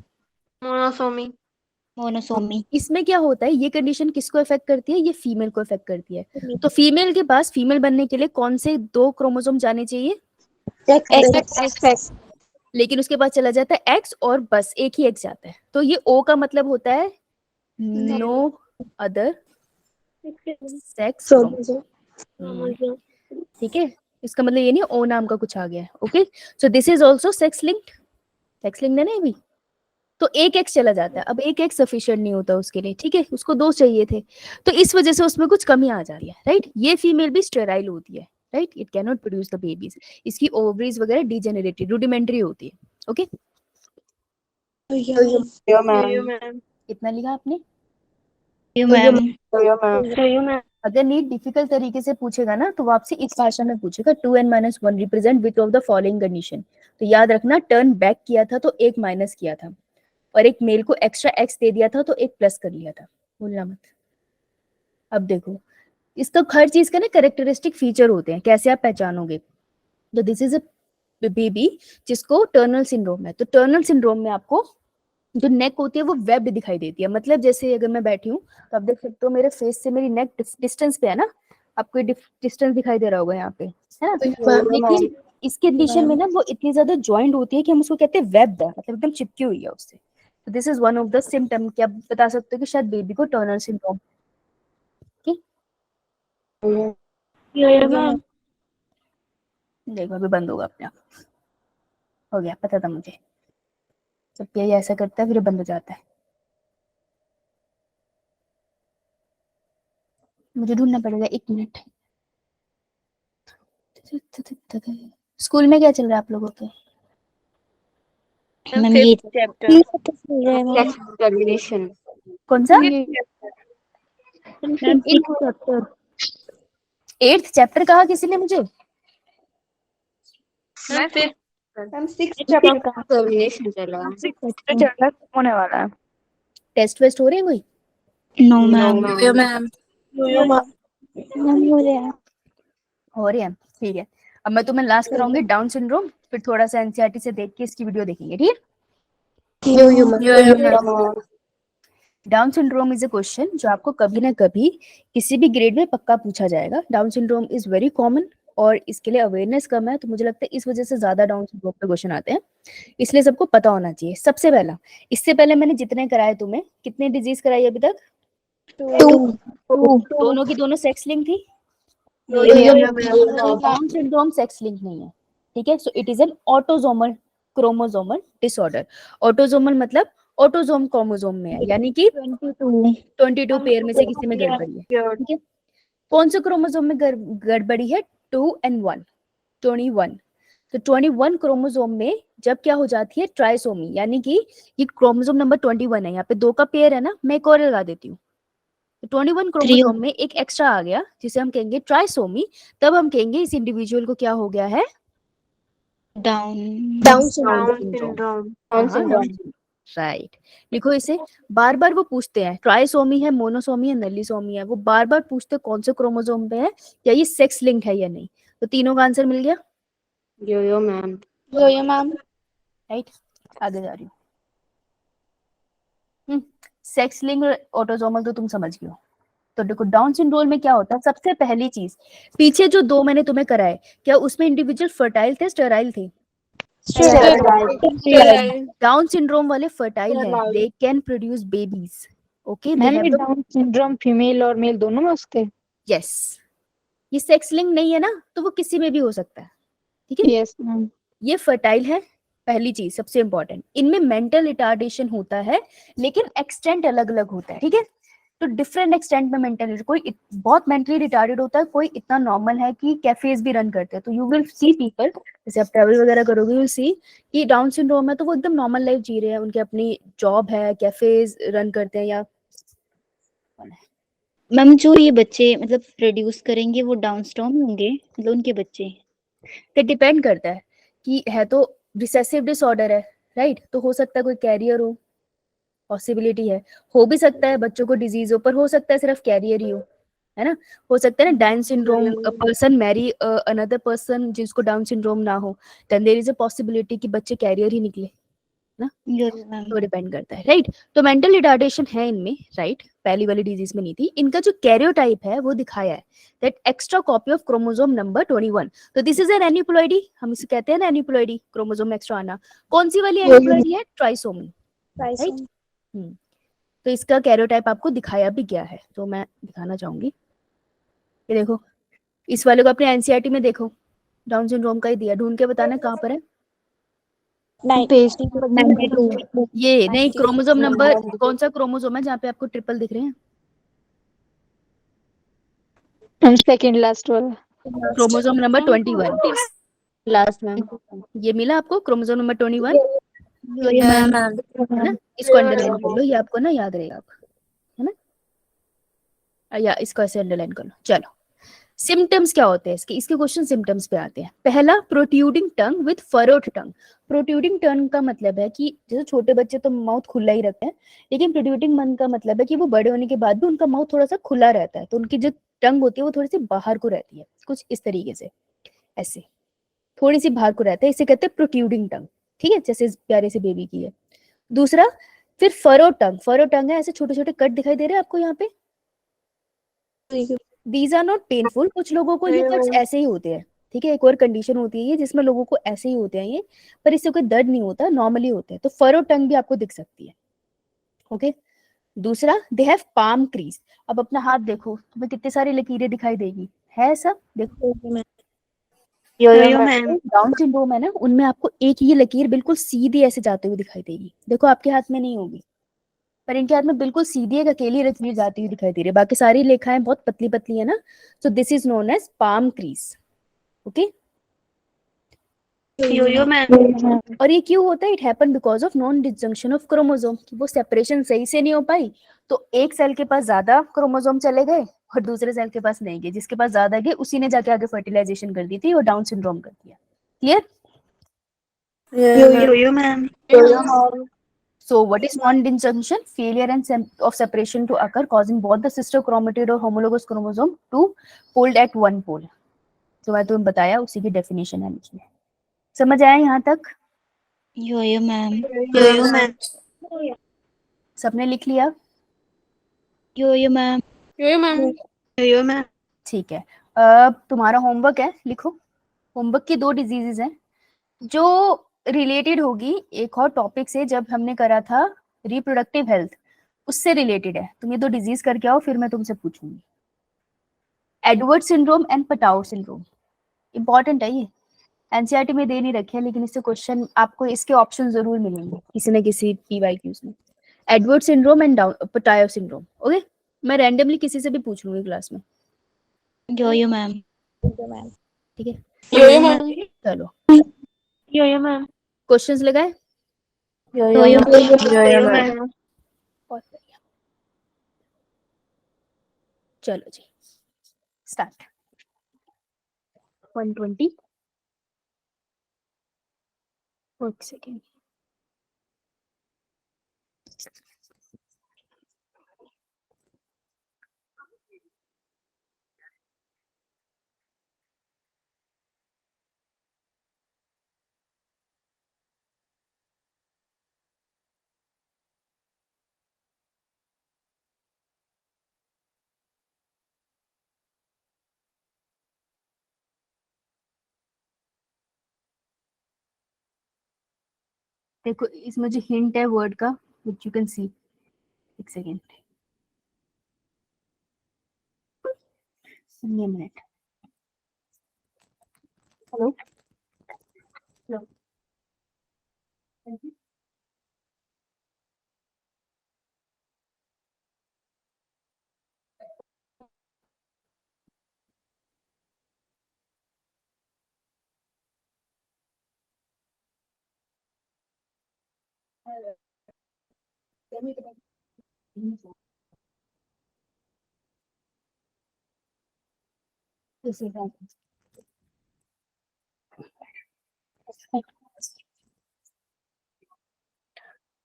मोनोसोमी। इसमें क्या होता है, ये कंडीशन किसको इफेक्ट करती है, ये फीमेल को इफेक्ट करती है। तो फीमेल के पास फीमेल बनने के लिए कौन से 2 क्रोमोसोम जाने चाहिए? लेकिन उसके पास चला जाता है X, और बस एक ही X जाता है, तो ये O का मतलब होता है नो अदर सेक्स, ठीक है, इसका मतलब ये नहीं O नाम का कुछ आ गया है। Okay, so this is also sex linked, sex linked है ना ये भी। तो एक एक्स चला जाता है, अब एक एक्स सफिशिएंट नहीं होता उसके लिए, ठीक है, उसको 2 चाहिए थे, तो इस वजह से उसमें कुछ कमी आ जाती है, राइट? ये फीमेल भी स्टेराइल होती है, right? It can not produce the babies, इसकी ओवरीज वगैरह डिजेनरेटेड रूडिमेंट्री होती है। ओके, कितना लिखा आपने? यो मैम। अगर नीट डिफिकल्ट तरीके से पूछेगा ना, तो वो आपसे इस भाषा में पूछेगा, 2n-1 represent which of the following condition. तो याद रखना, टर्न बैक किया था तो एक माइनस किया था, और एक मेल को एक्स्ट्रा एक्स दे दिया था तो एक प्लस कर लिया था, भूलना मत। अब देखो, इसका हर चीज का ना कैरेक्टरिस्टिक फीचर होते हैं, कैसे आप पहचानोगे। तो दिस इज अ बेबी जिसको टर्नल सिंड्रोम है। तो टर्नल सिंड्रोम में आपको जो नेक होती है वो वेब्ड दिखाई देती है, मतलब जैसे अगर मैं बैठी हूँ तो आप देख सकते हो मेरे फेस से मेरी नेक डिस्टेंस पे है ना, आपको डिस्टेंस दिखाई दे रहा होगा यहाँ पे, है ना? लेकिन इस कंडीशन में ना वो इतनी ज्यादा ज्वाइंट होती है कि हम उसको कहते हैं वेब्ड है, मतलब एकदम चिपकी हुई है उससे। तो this is one of the symptom कि आप बता सकते हो कि शायद बेबी को टर्नर सिंड्रोम। ठीक, देखो अभी बंद होगा अपने आप, हो गया, पता था मुझे, जब ये ऐसा करता है फिर बंद हो जाता है। मुझे ढूंढना पड़ेगा, 1 मिनट। स्कूल में क्या चल रहा है आप लोगों के? मैम ये चैप्टर टर्मिनेशन कौन सा? मैम 6 चैप्टर 8th चैप्टर कहा किसी ने मुझे? मैम 6 चैप्टर का टर्मिनेशन चला होने वाला है। टेस्ट वेस्ट हो रहे हैं कोई? नो मैम मैम मैम हो रहा है। हो रहे हैं, ठीक है। अब मैं तुम्हें लास्ट कराऊंगी डाउन सिंड्रोम, फिर थोड़ा सा एनसीईआरटी से देख के इसकी वीडियो देखेंगे, ठीक है? Down syndrome is a question जो आपको कभी ना कभी किसी भी ग्रेड में पक्का पूछा जाएगा। Down syndrome is very common और इसके लिए अवेयरनेस कम है, तो मुझे लगता है इस वजह से ज्यादा डाउन सिंड्रोम पे क्वेश्चन आते हैं, इसलिए सबको पता होना चाहिए। सबसे पहला, इससे पहले मैंने जितने कराए तुम्हें, कितने डिजीज कराई अभी तक? दोनों की दोनों सेक्स लिंक थी। डाउन सिंड्रोम सेक्स लिंक नहीं है, ठीक है? So it is an autosomal chromosomal disorder. Autosomal मतलब ऑटोसोम क्रोमोसोम में है, यानी कि 22 पेयर में से किसी में गड़बड़ी है, ठीक है? कौन से क्रोमोसोम में गड़बड़ी है? 2 and 1, 21। तो 21 क्रोमोसोम में जब क्या हो जाती है? ट्राइसोमी, यानी कि ये क्रोमोसोम नंबर 21 है, यहाँ पे 2 का पेयर है ना, मैं एक और लगा देती हूँ। तो 21 क्रोमोसोम में एक एक्स्ट्रा आ गया जिसे हम कहेंगे ट्राइसोमी, तब हम कहेंगे इस इंडिविजुअल को क्या हो गया है? Down syndrome right. लिखो इसे। बार बार वो पूछते हैं ट्राइसोमी है, मोनोसोमी है, नलीसोमी है, वो बार बार पूछते हैं कौन से क्रोमोसोम पे है या ये सेक्स लिंक है या नहीं। तो तीनों का आंसर मिल गया। मैम राइट, आगे जा रही हूँ। सेक्स लिंक और ऑटोसोमल तो तुम समझ गए हो। तो देखो डाउन सिंड्रोम में क्या होता है, सबसे पहली चीज, पीछे जो 2 मैंने तुम्हें कराए, क्या उसमें इंडिविजुअल फर्टाइल थे, स्टेराइल थे? डाउन सिंड्रोम वाले फर्टाइल हैं, they can produce babies. Okay, they have the down syndrome female और मेल दोनों में उसके। यस, ये सेक्स लिंक नहीं है ना, तो वो किसी में भी हो सकता है, ठीक है? Yes ma'am. ये फर्टाइल है, पहली चीज सबसे इंपॉर्टेंट। इनमें मेंटल रिटार्डेशन होता है, लेकिन एक्सटेंट अलग अलग होता है, ठीक है? तो डिफरेंट एक्सटेंट में मेंटल, कोई बहुत मेंटली रिटार्डेड होता है, कोई इतना नॉर्मल है कि कैफेज भी रन करते हैं। तो यू विल सी पीपल, जैसे आप ट्रैवल वगैरह करोगे, यू विल सी कि डाउन सिंड्रोम है तो वो एकदम नॉर्मल लाइफ जी रहे हैं, उनकी अपनी जॉब है, कैफेज रन करते हैं, या मैम जो ये बच्चे मतलब प्रोड्यूस करेंगे वो डाउन सिंड्रोम होंगे, मतलब उनके बच्चे? तो डिपेंड करता है कि है तो रिसेसिव डिसऑर्डर है, राइट? तो हो सकता है कोई कैरियर हो, पॉसिबिलिटी है। हो भी सकता है बच्चों को डिजीज हो, पर हो सकता है सिर्फ कैरियर ही हो, है ना? हो सकता है ना Down syndrome person marry another person जिसको डाउन सिंड्रोम ना हो, then there is a possibility कि बच्चे कैरियर ही निकले ना। तो डिपेंड करता है, राइट? तो मेंटल रिटार्डेशन है इनमें, राइट? पहली वाली डिजीज में नहीं थी। इनका जो कैरियोटाइप है वो दिखाया है, that extra copy of chromosome number 21। तो दिस इज एन एनिप्लॉइडी, हम इसे कहते हैं ना एनिप्लॉइडी, क्रोमोसोम एक्स्ट्रा आना। कौन सी वाली एनिप्लॉइडी है? Trisomy, right? तो इसका कैरियोटाइप आपको दिखाया भी गया है, तो मैं दिखाना चाहूंगी। ये देखो, इस वाले को अपने एनसीईआरटी में देखो, डाउन सिंड्रोम का ही दिया, ढूंढ के बताना कहाँ पर है। ये नहीं, क्रोमोसोम नंबर कौन सा क्रोमोसोम है जहाँ पे आपको ट्रिपल दिख रहे हैं? सेकंड लास्ट वाला, क्रोमोसोम नंबर 21 लास्ट मैम। ये मिला आपको, क्रोमोसोम नंबर 21, है ना? इसको अंडरलाइन कर लो, ये आपको ना याद रहेगा, है ना? या इसको ऐसे अंडरलाइन कर लो। चलो, सिम्टम्स क्या होते हैं इसके? इसके क्वेश्चन सिम्टम्स पे आते हैं। पहला, protruding tongue with furrowed tongue. Protruding टंग का मतलब है कि जैसे छोटे बच्चे तो माउथ खुला ही रखते हैं, लेकिन प्रोट्यूडिंग मन का मतलब है कि वो बड़े होने के बाद भी उनका माउथ थोड़ा सा खुला रहता है, तो उनकी जो टंग होती है वो थोड़ी सी बाहर को रहती है, कुछ इस तरीके से, ऐसे थोड़ी सी बाहर को रहता है, इसे कहते हैं प्रोट्यूडिंग टंग, ठीक है? जैसे इस प्यारे से बेबी की है। दूसरा, फिर फरो टंग। फरो टंग है, ऐसे छोटे छोटे कट दिखाई दे रहे हैं आपको यहाँ पे। दीज आर नॉट पेनफुल, कुछ लोगों को ये कट्स ऐसे ही होते हैं, ठीक है? एक और कंडीशन होती है ये जिसमें लोगों को ऐसे ही होते हैं ये, पर इससे कोई दर्द नहीं होता, नॉर्मली होते हैं। तो फरो टंग भी आपको दिख सकती है, ओके? दूसरा, दे हैव पाम क्रीज। अब अपना हाथ देखो, तुम्हें कितने सारी लकीरें दिखाई देगी, है सब? देखो, डाउन सिंड्रोम है ना, उनमें आपको एक ये लकीर बिल्कुल सीधी ऐसे जाते हुए दिखाई देगी। देखो आपके हाथ में नहीं होगी, पर इनके हाथ में बिल्कुल सीधी एक अकेली लकीर जाती हुई दिखाई दे रही है, बाकी सारी रेखाएं बहुत पतली पतली है ना। So this is known as palm crease, okay? Yo ma'am. और ये क्यों होता है? It happen because of non disjunction of chromosome, कि वो सेपरेशन सही से नहीं हो पाई, तो एक सेल के पास ज्यादा क्रोमोसोम चले गए और दूसरे सेल के पास नहीं गए, जिसके पास ज्यादा गए उसी ने जाके आगे फर्टिलाइजेशन कर दी थी और डाउन सिंड्रोम कर दिया। Clear? Yo ma'am. So what is non-disjunction? Failure of separation to occur, causing both the sister chromatid or homologous chromosome to fold at one pole. तो मैं तुम्हें बताया उसी की डेफिनेशन है नीचे। समझ आया यहाँ तक? यो मैम। यो मैम। सबने लिख लिया? यो मैम। यो मैम। यो मैम। ठीक है, अब तुम्हारा होमवर्क है, लिखो। होमवर्क की 2 डिजीजेज हैं जो रिलेटेड होगी एक और टॉपिक से, जब हमने करा था रिप्रोडक्टिव हेल्थ, उससे रिलेटेड है। तुम ये 2 डिजीज करके आओ, फिर मैं तुमसे पूछूंगी। Edward syndrome and Patau syndrome, important है ये, एनसीईआरटी में दे नहीं रखे हैं, लेकिन इससे क्वेश्चन आपको इसके ऑप्शन जरूर मिलेंगे किसी न किसी पीवाईक्यूज में। Edward syndrome and Patau syndrome, okay? मैं रैंडमली किसी से भी पूछ लूंगी क्लास में, यो मैम। ठीक है? Yo ma'am. चलो, यो मैम। क्वेश्चंस लगाए? यो मैम। बहुत बढ़िया, चलो जी, स्टार्ट। 120, एक सेकेंड। देखो इसमें जो हिंट है वर्ड का, विच यू कैन सी, एक सेकेंड, ये minute. Hello hello,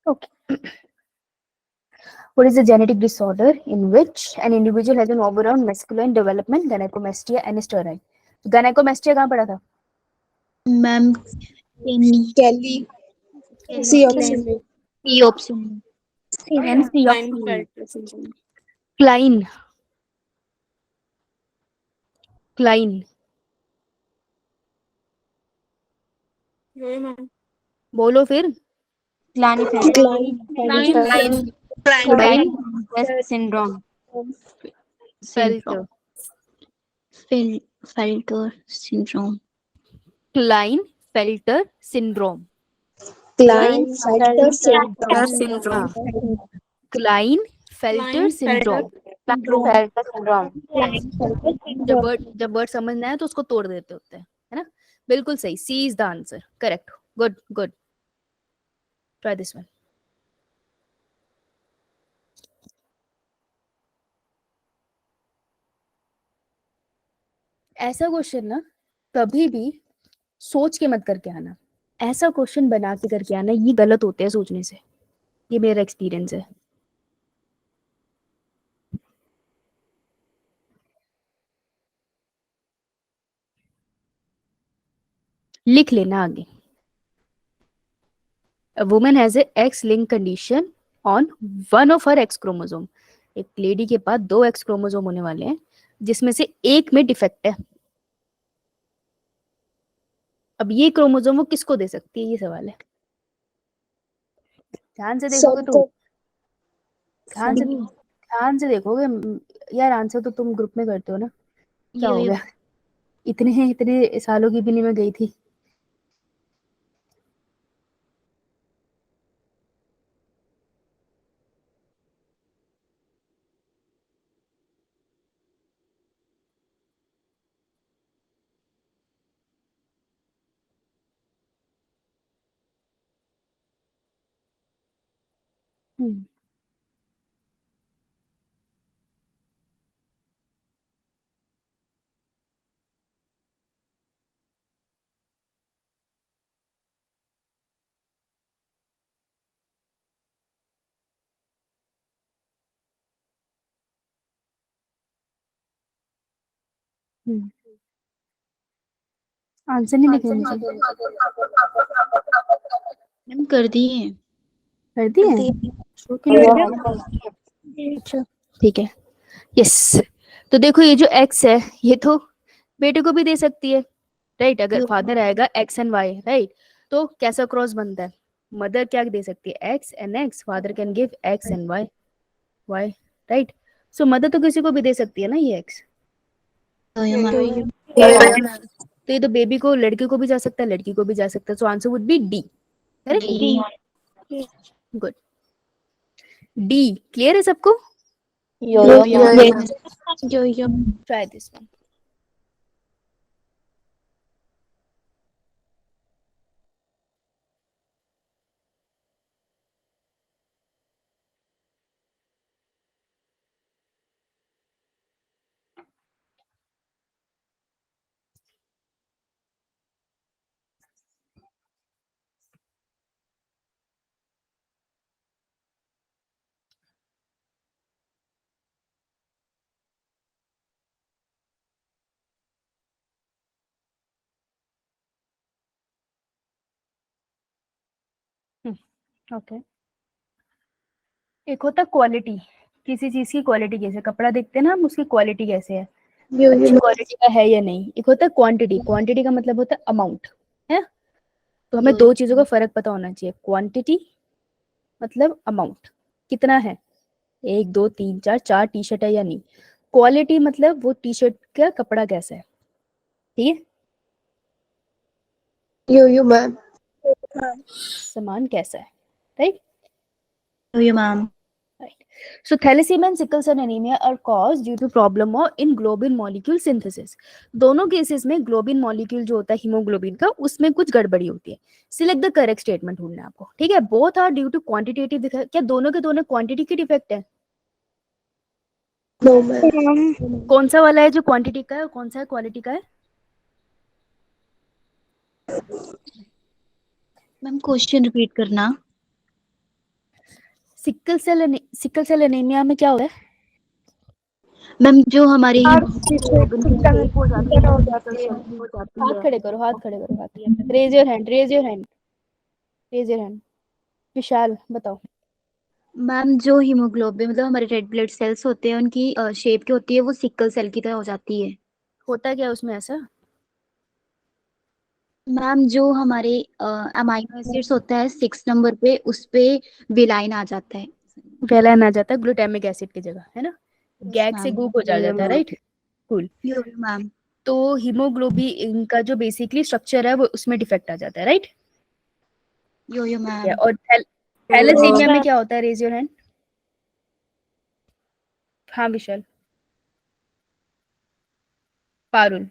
okay. What is a genetic disorder in which an individual has an overall masculine development, gynecomastia and steroid? तो gynecomastia कहाँ पढ़ा था? मैम कैली सी ऑप्शन में C option. NC Klein, Klein, yo ma'am. बोलो फिर। Syndrome. Felter, Felter syndrome. Klinefelter syndrome, Klinefelter syndrome Klinefelter syndrome। जब वर्ड समझना है तो उसको तोड़ देते होते हैं, है ना? बिल्कुल सही, C is the answer, correct, good good, try this one. ऐसा क्वेश्चन ना कभी भी सोच के मत करके आना, ऐसा क्वेश्चन बना के करके आना, ये गलत होते हैं सोचने से, ये मेरा एक्सपीरियंस है। लिख लेना आगे। A woman has a X-linked condition on one of her X chromosome. एक लेडी के पास 2 X क्रोमोसोम होने वाले हैं, जिसमें से एक में डिफेक्ट है। अब ये क्रोमोसोम वो किसको दे सकती है, ये सवाल है। ध्यान से देखोगे तुम, ध्यान से देखोगे यार, आंसर तो तुम ग्रुप में करते हो ना, क्या हो गया? इतने सालों की भी नहीं मैं गई थी। हम्म, हम्म। आंसर नहीं लिखे मुझे, मैम कर दिए। कर दिए? शो क्यों नहीं हो रहा? अच्छा ठीक है, यस। तो देखो ये जो x है ये तो बेटे को भी दे सकती है, राइट? अगर यो। फादर आएगा x एंड y, राइट? तो कैसा क्रॉस बनता है? मदर क्या दे सकती है? x and x, father can give x and y, y, right? So mother तो किसी को भी दे सकती है ना ये x। यो यो मैम। तो ये तो बेबी को, लड़के को भी जा सकता है, लड़की को भी जा सकता है। So answer would be D, correct? D. Good, D. Clear है सबको? Yo yo. Try this one. Okay, एक होता क्वालिटी, किसी चीज की क्वालिटी कैसे, कपड़ा देखते हैं ना हम, उसकी क्वालिटी कैसे है, अच्छी क्वालिटी का है या नहीं। एक होता है क्वांटिटी, क्वांटिटी का मतलब होता है अमाउंट, है? तो हमें दो चीजों का फर्क पता होना चाहिए। क्वांटिटी मतलब अमाउंट, कितना है, एक दो तीन चार, चार टी शर्ट है या नहीं। क्वालिटी मतलब वो टी शर्ट का कपड़ा कैसा है, ठीक है? Yo ma'am. सामान कैसा है, right? Yo ma'am. Right. So thalassemia and sickle cell anemia are caused due to problem of in globin molecule synthesis. दोनों केसेस में ग्लोबिन मॉलिक्यूल जो होता है हीमोग्लोबिन का, उसमें कुछ गड़बड़ी होती है। सिलेक्ट द करेक्ट स्टेटमेंट ढूंढना है आपको, ठीक है? Both are due to quantitative, क्या दोनों के दोनों क्वांटिटी की डिफेक्ट है? No ma'am. कौन सा वाला है जो क्वांटिटी का है और कौन सा है क्वालिटी का है? मैम क्वेश्चन रिपीट करना। सिकल सेल एनीमिया में क्या होता है? मैम जो हमारे हाथ खड़े करो, हाथ खड़े करो, हाथ। Raise your hand, raise your hand, raise your hand. Vishal बताओ। मैम जो हीमोग्लोबिन मतलब हमारे रेड ब्लड सेल्स होते हैं उनकी शेप की होती है वो सिकल सेल की तरह हो जाती है। होता क्या है उसमें ऐसा? मैम जो हमारे अमाइनो एसिड्स होता है 6 नंबर पे उस पे विलाइन आ जाता है। वेलाइन आ जाता है ग्लूटामिक एसिड की जगह, है ना? गैग से मैम। गूक हो जाता है, राइट? कूल। यो मैम। तो हीमोग्लोबिन का जो बेसिकली स्ट्रक्चर है वो उसमें डिफेक्ट आ जाता है, राइट? Yo ma'am. और थैलेसीमिया में क्या होता है? Raise your hand. हाँ विशाल। पारुल।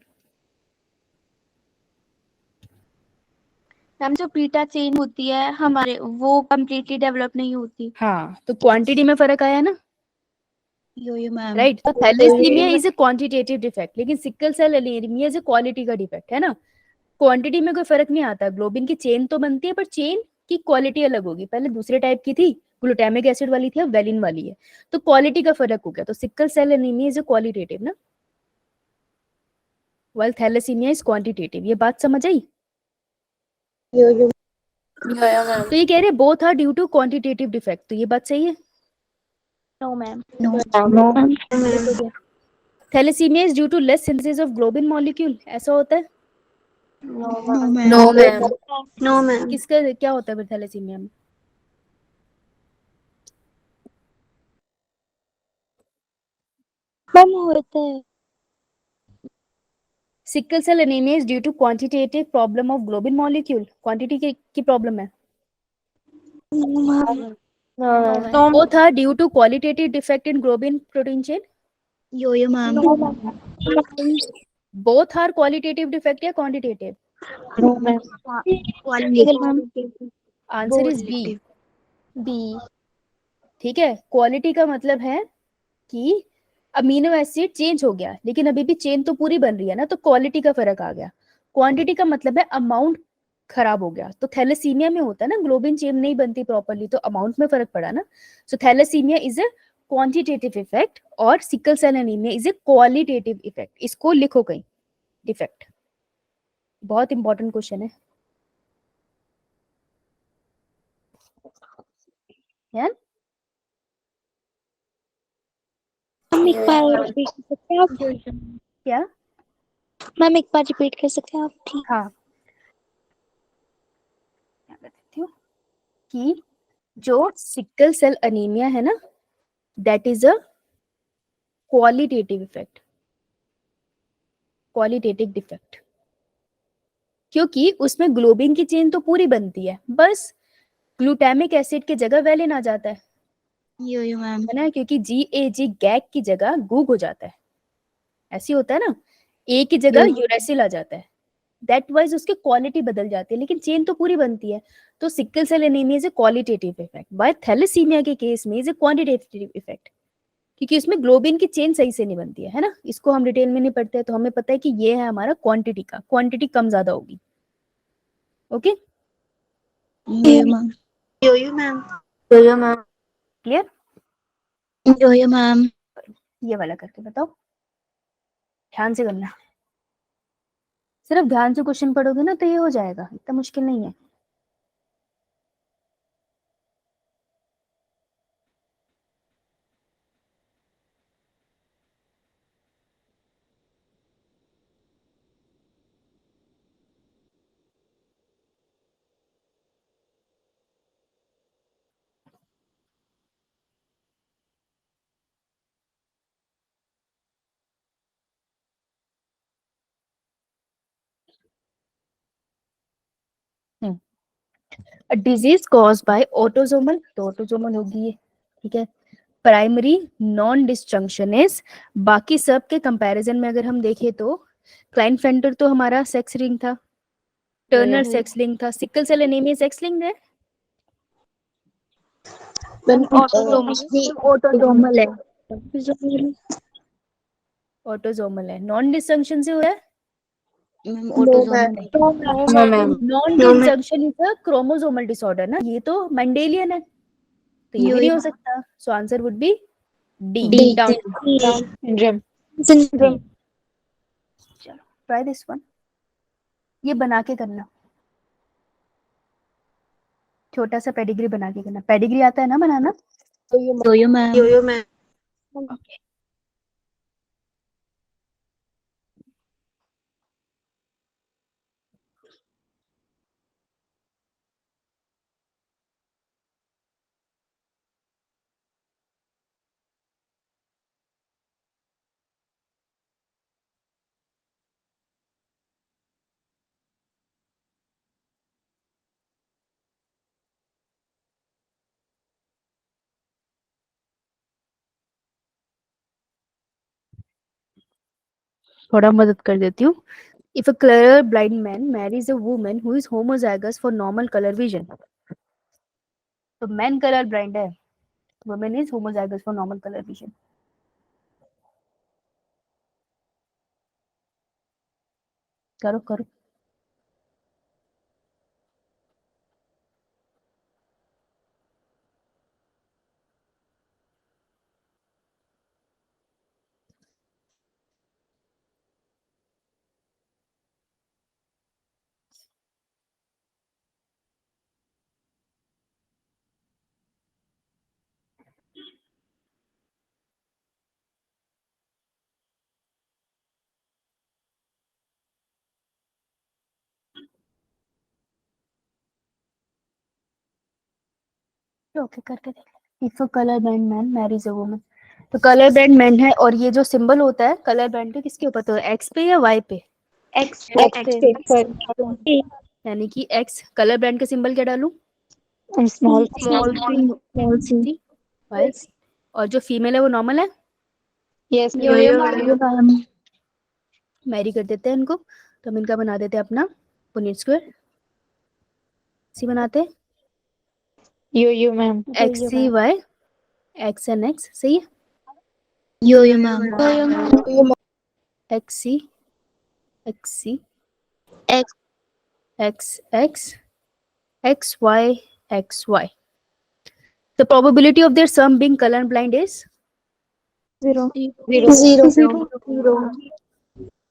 मैम जो बीटा चेन होती है हमारे वो कम्प्लीटली डेवलप नहीं होती। हाँ, तो क्वांटिटी में फर्क आया ना, यो मैम। राइट? तो thalassaemia is a quantitative defect, लेकिन sickle cell anaemia is a quality का डिफेक्ट, है ना? क्वांटिटी में कोई फर्क नहीं आता, ग्लोबिन की चेन तो बनती है पर चेन की क्वालिटी अलग होगी। पहले दूसरे टाइप की थी, ग्लूटामिक एसिड वाली थी, अब वेलिन वाली है, तो क्वालिटी का फर्क हो गया। तो sickle cell anaemia is a qualitative ना, while thalassemia is quantitative। ये बात समझ आई? यो तो ये कह रहे both are due to quantitative defect, तो ये बात सही है? No ma'am. No. Thalassemia is due to less synthesis of globin molecule, ऐसा होता है? No ma'am. No ma'am. किसका क्या होता है फिर थैलेसीमिया में? मैम होता है। Sickle cell anaemia is due to quantitative problem of globin molecule, quantity की प्रॉब्लम है। Both are due to qualitative defect in globin protein chain. Yo ma'am. Both are qualitative defect या quantitative? Answer is B. B. ठीक है, quality का मतलब है कि amino acid change हो गया लेकिन अभी भी चेन तो पूरी बन रही है ना, तो क्वालिटी का फर्क आ गया। क्वांटिटी का मतलब है अमाउंट खराब हो गया। तो थैलेसीमिया में होता है ना, ग्लोबिन चेन नहीं बनती प्रॉपरली, तो अमाउंट में फर्क पड़ा ना। So thalassaemia is a quantitative effect और sickle cell anaemia is a qualitative effect. इसको लिखो कहीं, डिफेक्ट। बहुत इंपॉर्टेंट क्वेश्चन है यार। मैम एक बार रिपीट कर सकते हैं आप? क्या? मैम एक बार रिपीट कर सकते हैं आप? ठीक। हाँ, क्या कर देती हूँ कि जो सिकल सेल अनीमिया है ना, that is a qualitative effect, qualitative defect, क्योंकि उसमें ग्लोबिन की चेन तो पूरी बनती है, बस ग्लूटामिक एसिड की जगह वेलिन आ जाता यो मैम। है ना, क्योंकि GAG गैक की जगह गूग हो जाता है, ऐसी होता है ना, ए की जगह यूरेसिल आ जाता है। दैट वाइज उसकी क्वालिटी बदल जाती है लेकिन चेन तो पूरी बनती है। तो sickle cell anaemia is a qualitative effect, by thalassemia के केस में इज ए क्वांटिटेटिव इफेक्ट, क्योंकि उसमें ग्लोबिन की चेन सही से नहीं बनती है ना। इसको हम डिटेल में नहीं पढ़ते हैं, तो हमें पता है कि ये है हमारा क्वांटिटी का, क्वांटिटी कम ज्यादा होगी। Okay, yo ma'am. यो मैम। क्लियर? Yo ma'am. ये वाला करके बताओ, ध्यान से करना। सिर्फ ध्यान से क्वेश्चन पढ़ोगे ना तो ये हो जाएगा, इतना मुश्किल नहीं है। डिजीज कॉज बाय ऑटोसोमल, तो ऑटोसोमल होगी ये, ठीक है। प्राइमरी नॉन डिसजंक्शन, बाकी सब के कंपैरिजन में अगर हम देखें तो क्लाइनफेल्टर तो हमारा सेक्स लिंक था, टर्नर सेक्स लिंक था, sickle cell anaemia sex link है, ऑटोसोमल है। ऑटोसोमल है। नॉन डिसजंक्शन से हुआ है, मैम ऑटोसोमल है। Non disjunction is a chromosomal disorder ना, ये तो मेंडेलियन है, तो ये भी नहीं हो सकता। सो answer would be D, down. Syndrome. चलो ट्राई दिस वन, ये बना के करना, छोटा सा पेडिग्री बना के करना। पेडिग्री आता है ना बनाना? यो मैम। यो मैम। ओके, थोड़ा मदद कर देती हूँ। If a color blind man marries a woman who is homozygous for normal color vision, तो मैन कलर ब्लाइंड है, woman is homozygous for normal color vision। करो करो, ओके करके देख। If a color blind man marries a woman, तो colour brand man है, और ये जो सिंबल होता है कलर ब्रांड के, किसके ऊपर तो एक्स पे या वाई पे? एक्स यानी कि एक्स, कलर ब्रांड का सिंबल क्या डालूं? Small C, Y. और जो फीमेल है वो नॉर्मल है, यस मैरी कर देते हैं इनको, तो हम इनका बना देते हैं अपना पुनीत स्क्वायर, सी बनाते हैं yo ma'am. X C Y X N X सही है, yo ma'am X C X C X X X X Y X Y. The probability of their sum being color blind is Zero. Zero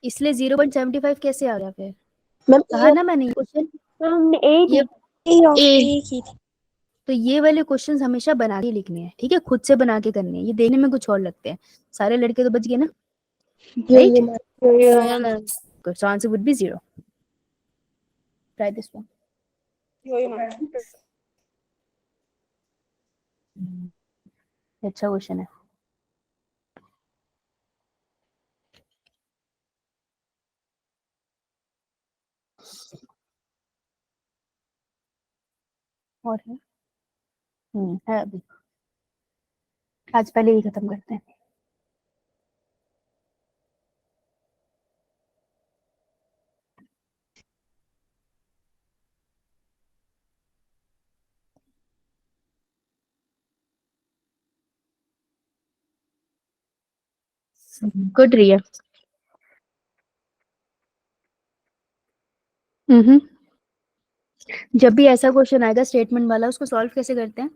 इसलिए 0.75 कैसे आ गया फिर? Ma'am कहा ना मैंने ये क्वेश्चन, ये एक ही थी. तो ये वाले क्वेश्चंस हमेशा बना के लिखने हैं, ठीक है, खुद से बना के करने हैं. ये देखने में कुछ और लगते हैं. सारे लड़के तो बच गए ना, right? Good. So answer would be 0. Try this one. अच्छा क्वेश्चन है. और है अभी. आज पहले ही खत्म करते हैं. गुड रिया. जब भी ऐसा क्वेश्चन आएगा स्टेटमेंट वाला, उसको सॉल्व कैसे करते हैं?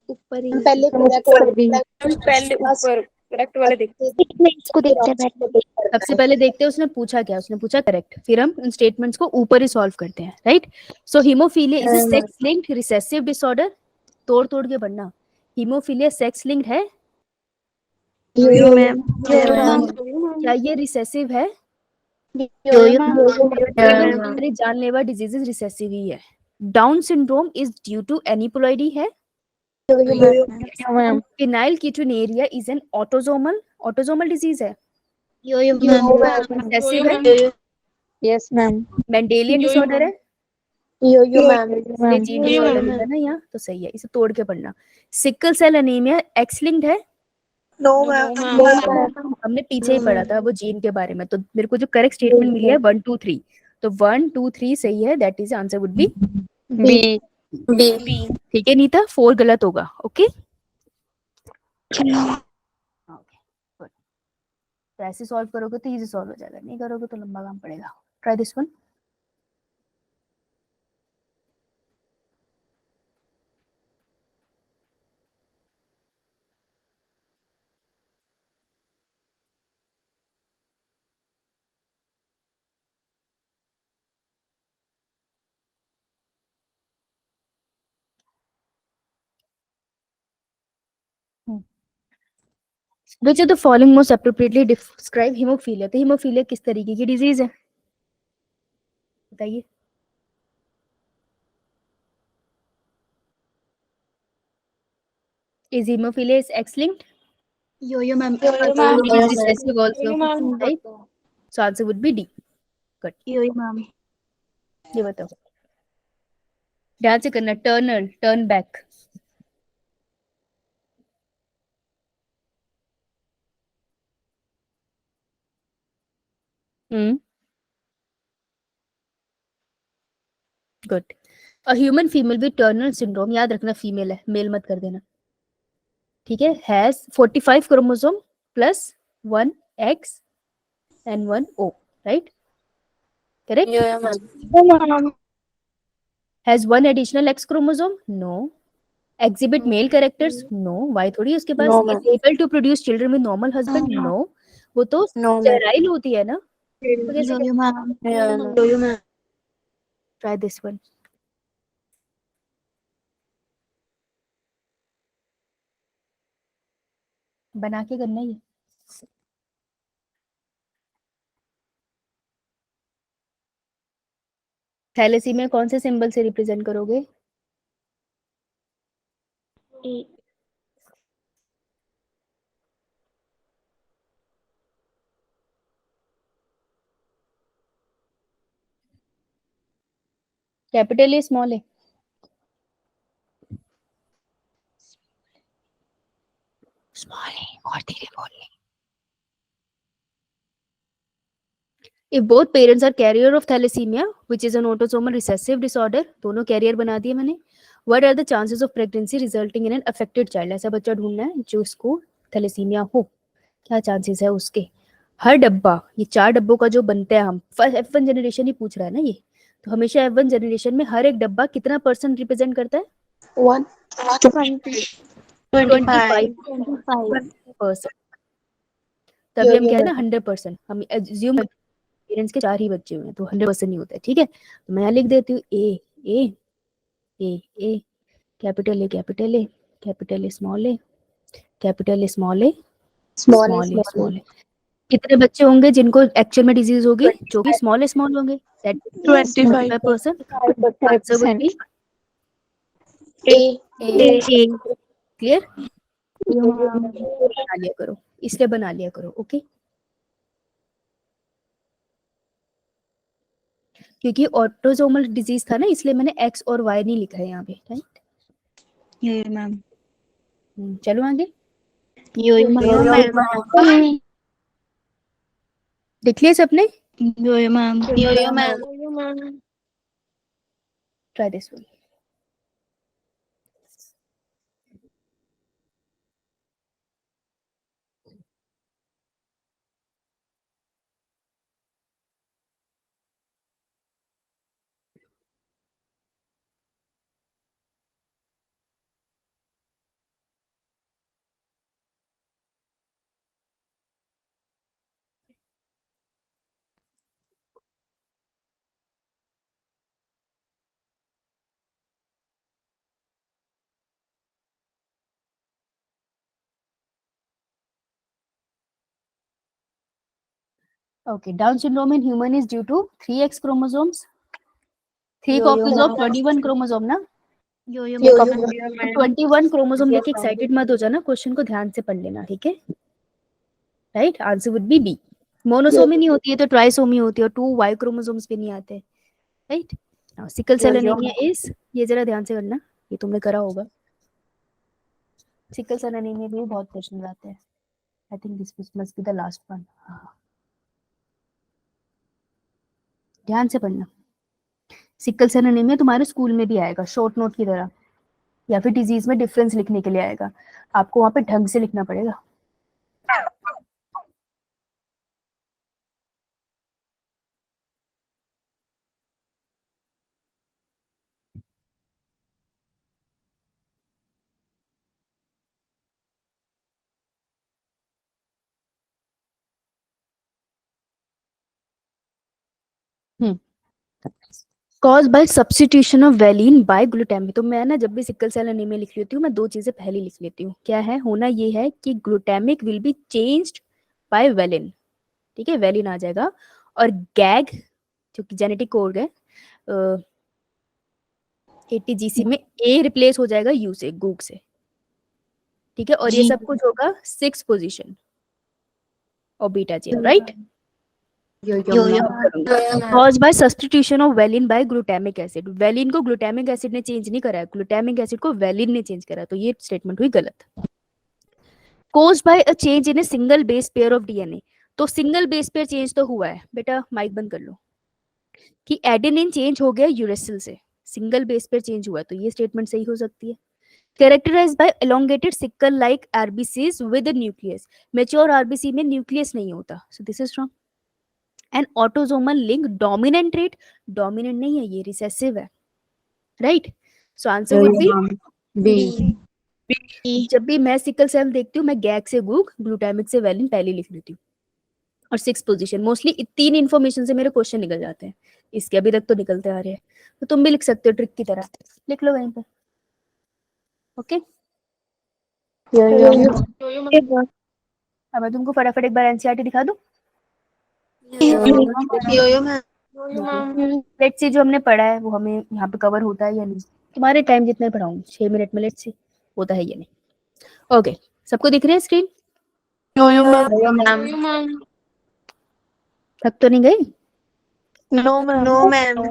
ऊपर ही पहले पहले ऊपर करेक्ट वाले देखते इसको देखते हैं सबसे पहले देखते हैं उसने पूछा क्या. उसने पूछा करेक्ट, फिर हम इन स्टेटमेंट्स को ऊपर ही सॉल्व करते हैं, right? So haemophilia is a sex linked recessive disorder. तोड़ तोड़ के पढ़ना. हीमोफीलिया सेक्स लिंक्ड है? मैम. क्या ये रिसेसिव है? सारी जानलेवा डिजीजेस रिसेसिव ही है. Down syndrome is due to aneuploidy है? Ma'am. Phenylketonuria is an autosomal disease है? यो रिसेसिव है? Yes, ma'am. मेंडेलियन डिसऑर्डर है? Ma'am. जीन डिसऑर्डर लिखा ना यहाँ, तो सही है. इसे तोड़ के पढ़ना. Sickle cell anaemia X linked है? No ma'am. हमने पीछे ही पढ़ा था वो जीन के बारे में. तो मेरे को जो करेक्ट स्टेटमेंट मिली है 1 2 3, तो 1 2 3 सही है. That is answer would B B. ठीक है नीता. 4 गलत होगा. ओके तो ऐसे सॉल्व करोगे तो इजी सॉल्व हो जाएगा, नहीं करोगे तो लंबा काम पड़ेगा. Try this one. Which of the following most appropriately describe hemophiliia? तो hemophiliia किस तरीके की डिजीज है बताइए? Is hemophilia is X-linked? Yo ma'am It is recessive also, right? So answer would be D. Good. Yo ma'am ये बताओ. ध्यान से करना. Turn back. Good. A human female with Turner syndrome, याद रखना फीमेल है, मेल मत कर देना, ठीक है. Has 45 chromosome plus 1 X and 1 O, right? Correct? Has 1 additional X chromosome? No. Exhibit male characters? No. Why थोड़ी उसके पास? Is able to produce children with normal husband? No. वो तो sterile होती है ना. तो कैसे यो मैम try this one. बना के करना ही है. थैलेसीमिया कौन से सिंबल से रिप्रेजेंट करोगे? Capital A small A? Small A और धीरे बोलने. If both parents are carrier of thalassemia, which is an autosomal recessive disorder, दोनों कैरियर बना दिए मैंने, what are the chances of pregnancy resulting in an affected child? ऐसा बच्चा ढूंढना है जो इसको थैलेसीमिया हो, क्या चांसेस है उसके। हर डब्बा, ये 4 डब्बों का जो बनता है, हम F1 जनरेशन ही पूछ रहा है ना ये, तो हमेशा F1 जनरेशन में हर एक डब्बा कितना परसेंट रिप्रेजेंट करता है? 25%। तभी हम कह रहे हैं 100%, हम एज्यूम पेरेंट्स के 4 ही बच्चे हुए हैं तो 100% नहीं होता है, ठीक है। तो मैं यहाँ लिख देती हूँ A A A A, capital A capital A, capital A small A, capital A small A, small A small A. कितने बच्चे होंगे जिनको एक्चुअल में डिजीज होगी, जो कि स्मॉल होंगे? 25%। Answer would B clear? बना लिया करो, इसलिए बना लिया करो, ओके। क्योंकि ऑटोसोमल डिजीज था ना, इसलिए मैंने एक्स और वाई नहीं लिखा है यहाँ पे, राइट? ये मैम। चलो आगे, यो मैम। देख लिया सबने? Yo ma'am. Try this one. Okay, Down syndrome in human is due to 3x chromosomes, 3 copies of 21 chromosome ना? यो 21 क्रोमोसोम देख के एक्साइटेड मत हो जाना, क्वेश्चन को ध्यान से पढ़ लेना, ठीक है? Right, answer would be B. मोनोसोमी नहीं होती है तो ट्राइसोमी होती है, और 2 वाई क्रोमोसोम्स भी नहीं आते, right? Now sickle cell anaemia is, ये जरा ध्यान से करना, ये तुमने करा होगा। सिकल सेल एनीमिया भी बहुत क्वेश्चन आते हैं। I think this must be the last one. ध्यान से पढ़ना। सिकल सेल एनीमिया तुम्हारे स्कूल में भी आएगा शॉर्ट नोट की तरह, या फिर डिजीज में डिफरेंस लिखने के लिए आएगा, आपको वहां पे ढंग से लिखना पड़ेगा। Cause by substitution of valine by glutamic. तो मैं ना जब भी सिकल सेल एनीमिया लिख लेती हूँ, मैं 2 चीजें पहले लिख लेती हूँ। क्या है, होना ये है कि glutamic will be changed by valine, ठीक है, वेलिन आ जाएगा, और गैग जो कि जेनेटिक कोड है, ATGC में ए रिप्लेस हो जाएगा यू से, गूग से, ठीक है, और ये सब कुछ होगा 6 पोजीशन और बीटा जेल, right? Cause by substitution of valine by glutamic acid. Valine को ग्लूटामिक एसिड ने चेंज नहीं करा है, ग्लूटामिक एसिड को वेलिन ने चेंज करा, तो ये स्टेटमेंट हुई गलत। Cause by a change in a single base pair of DNA. तो सिंगल बेस पेयर चेंज तो हुआ है बेटा, माइक बंद कर लो, कि एडेनिन चेंज हो गया यूरेसिल से, सिंगल बेस पेयर चेंज हुआ, तो ये स्टेटमेंट सही हो सकती है। Characterised by elongated sickle like RBCs with a nucleus। Mature RBC में न्यूक्लियस नहीं होता, so this is wrong. And autosomal link dominant trait, dominant नहीं है, ये रिसेसिव है, right? So answer would be B. जब भी मैं सिकल सेल देखती हूँ, मैं गैग से गूग, ग्लूटामिक से वेलिन पहले लिख लेती हूँ, और 6 पोजीशन। मोस्टली 3 इन्फॉर्मेशन से मेरे क्वेश्चन निकल जाते हैं, इसके अभी तक तो निकलते आ रहे हैं, तो तुम भी लिख सकते हो ट्रिक की तरह, लिख लो वहीं पे, ओके? अब मैं तुमको फटाफट एक बार एनसीईआरटी दिखा दूं। लेट्स सी जो हमने पढ़ा है वो हमें यहाँ पे कवर होता है या नहीं। तुम्हारे टाइम जितने पढ़ाऊँ 6 मिनट में, लेट्स सी होता है या नहीं। ओके, सबको दिख रही है स्क्रीन? थक तो नहीं गई?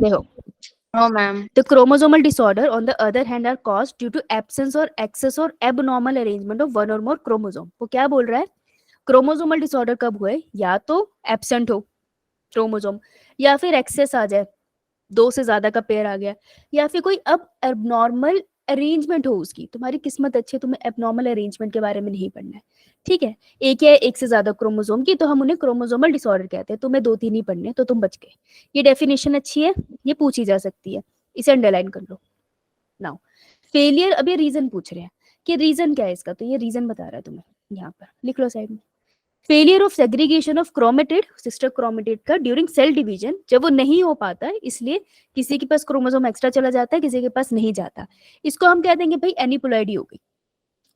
देखो, the chromosomal disorder on the other hand are caused due to absence or excess or abnormal arrangement of one or more chromosome। वो क्या बोल रहा है, क्रोमोसोमल डिसऑर्डर कब हुए, या तो एब्सेंट हो क्रोमोसोम, या फिर एक्सेस आ जाए, 2 से ज्यादा का पेयर आ गया, या फिर कोई अब एबनॉर्मल अरेंजमेंट हो उसकी, तुम्हारी किस्मत अच्छी है, तुम्हें एबनॉर्मल अरेंजमेंट के बारे में नहीं पढ़ना है, ठीक है। एक या एक से ज्यादा क्रोमोसोम की, तो हम उन्हें क्रोमोसोमल डिसऑर्डर कहते हैं। तुम्हें 2-3 ही पढ़ने, तो तुम बच गए। ये डेफिनेशन अच्छी है, ये पूछी जा सकती है, इसे अंडरलाइन कर लो। नाउ फेलियर, अब ये रीजन पूछ रहे हैं कि रीजन क्या है इसका, तो ये रीजन बता रहा है तुम्हें, यहाँ पर लिख लो साइड में। Failure of segregation of chromatid, sister chromatid का ड्यूरिंग सेल डिवीजन, जब वो नहीं हो पाता है, इसलिए किसी के पास क्रोमोसोम एक्स्ट्रा चला जाता है, किसी के पास नहीं जाता, इसको हम कह देंगे भाई एनिप्लॉइडी हो गई,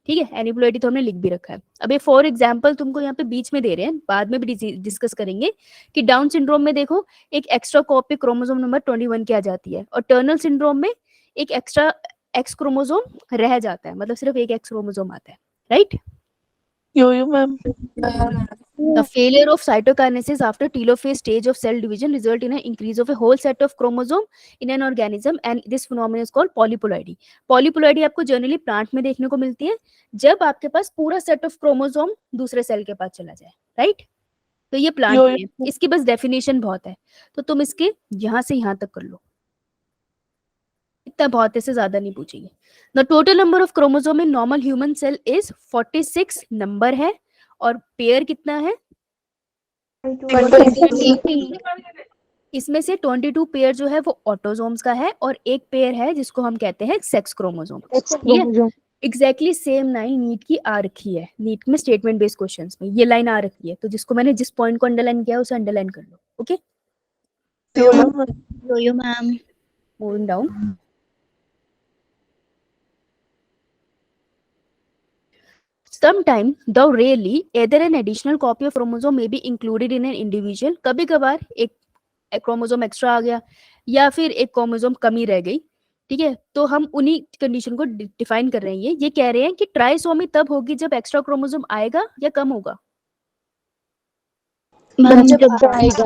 ठीक है। एनिप्लॉइडी तो हमने लिख भी रखा है। अब ये फॉर एग्जांपल तुमको यहाँ पे बीच में दे रहे हैं, बाद में भी डिस्कस करेंगे कि डाउन सिंड्रोम में देखो एक एक्स्ट्रा कॉपी क्रोमोसोम नंबर 21 की आ जाती है, और टर्नल सिंड्रोम में एक एक्स्ट्रा एक्स क्रोमोसोम रह जाता है, मतलब सिर्फ एक एक्स क्रोमोसोम आता है, right. Yo-yo, ma'am. The failure of cytokinesis after telophase stage of cell division result in an increase of a whole set of chromosome in an organism, and this phenomenon is called polyploidy. Polyploidy आपको generally plant में देखने को मिलती है, जब आपके पास पूरा set of chromosome दूसरे सेल के पास चला जाए, राइट। तो ये प्लांट में है, इसकी बस डेफिनेशन बहुत है, तो तुम इसके यहाँ से यहाँ तक कर लो, इतना बहुत, इससे ज्यादा नहीं पूछेंगे। The total number of chromosome in normal human cell is 46 number है, और पेयर कितना है, इसमें से 22 पेयर जो है वो ऑटोसोम्स का है, और एक पेयर है जिसको हम कहते हैं sex chromosome. Exactly same line neat की आ रखी है, नीट में स्टेटमेंट बेस्ड क्वेश्चंस में ये लाइन आ रखी है, तो जिसको मैंने जिस पॉइंट को अंडरलाइन किया उसे अंडरलाइन कर लो, okay. Yo ma'am. Moving down, sometime though rarely either an additional copy of chromosome may be included in an individual, कभी कभार एक क्रोमोसोम एक्स्ट्रा आ गया या फिर एक क्रोमोसोम कमी रह गई, ठीक है, तो हम उन्हीं कंडीशन को डिफाइन कर रहे हैं। ये कह रहे हैं कि ट्राइसोमी तब होगी जब एक्स्ट्रा क्रोमोसोम आएगा या कम होगा, मैम जब जब आएगा।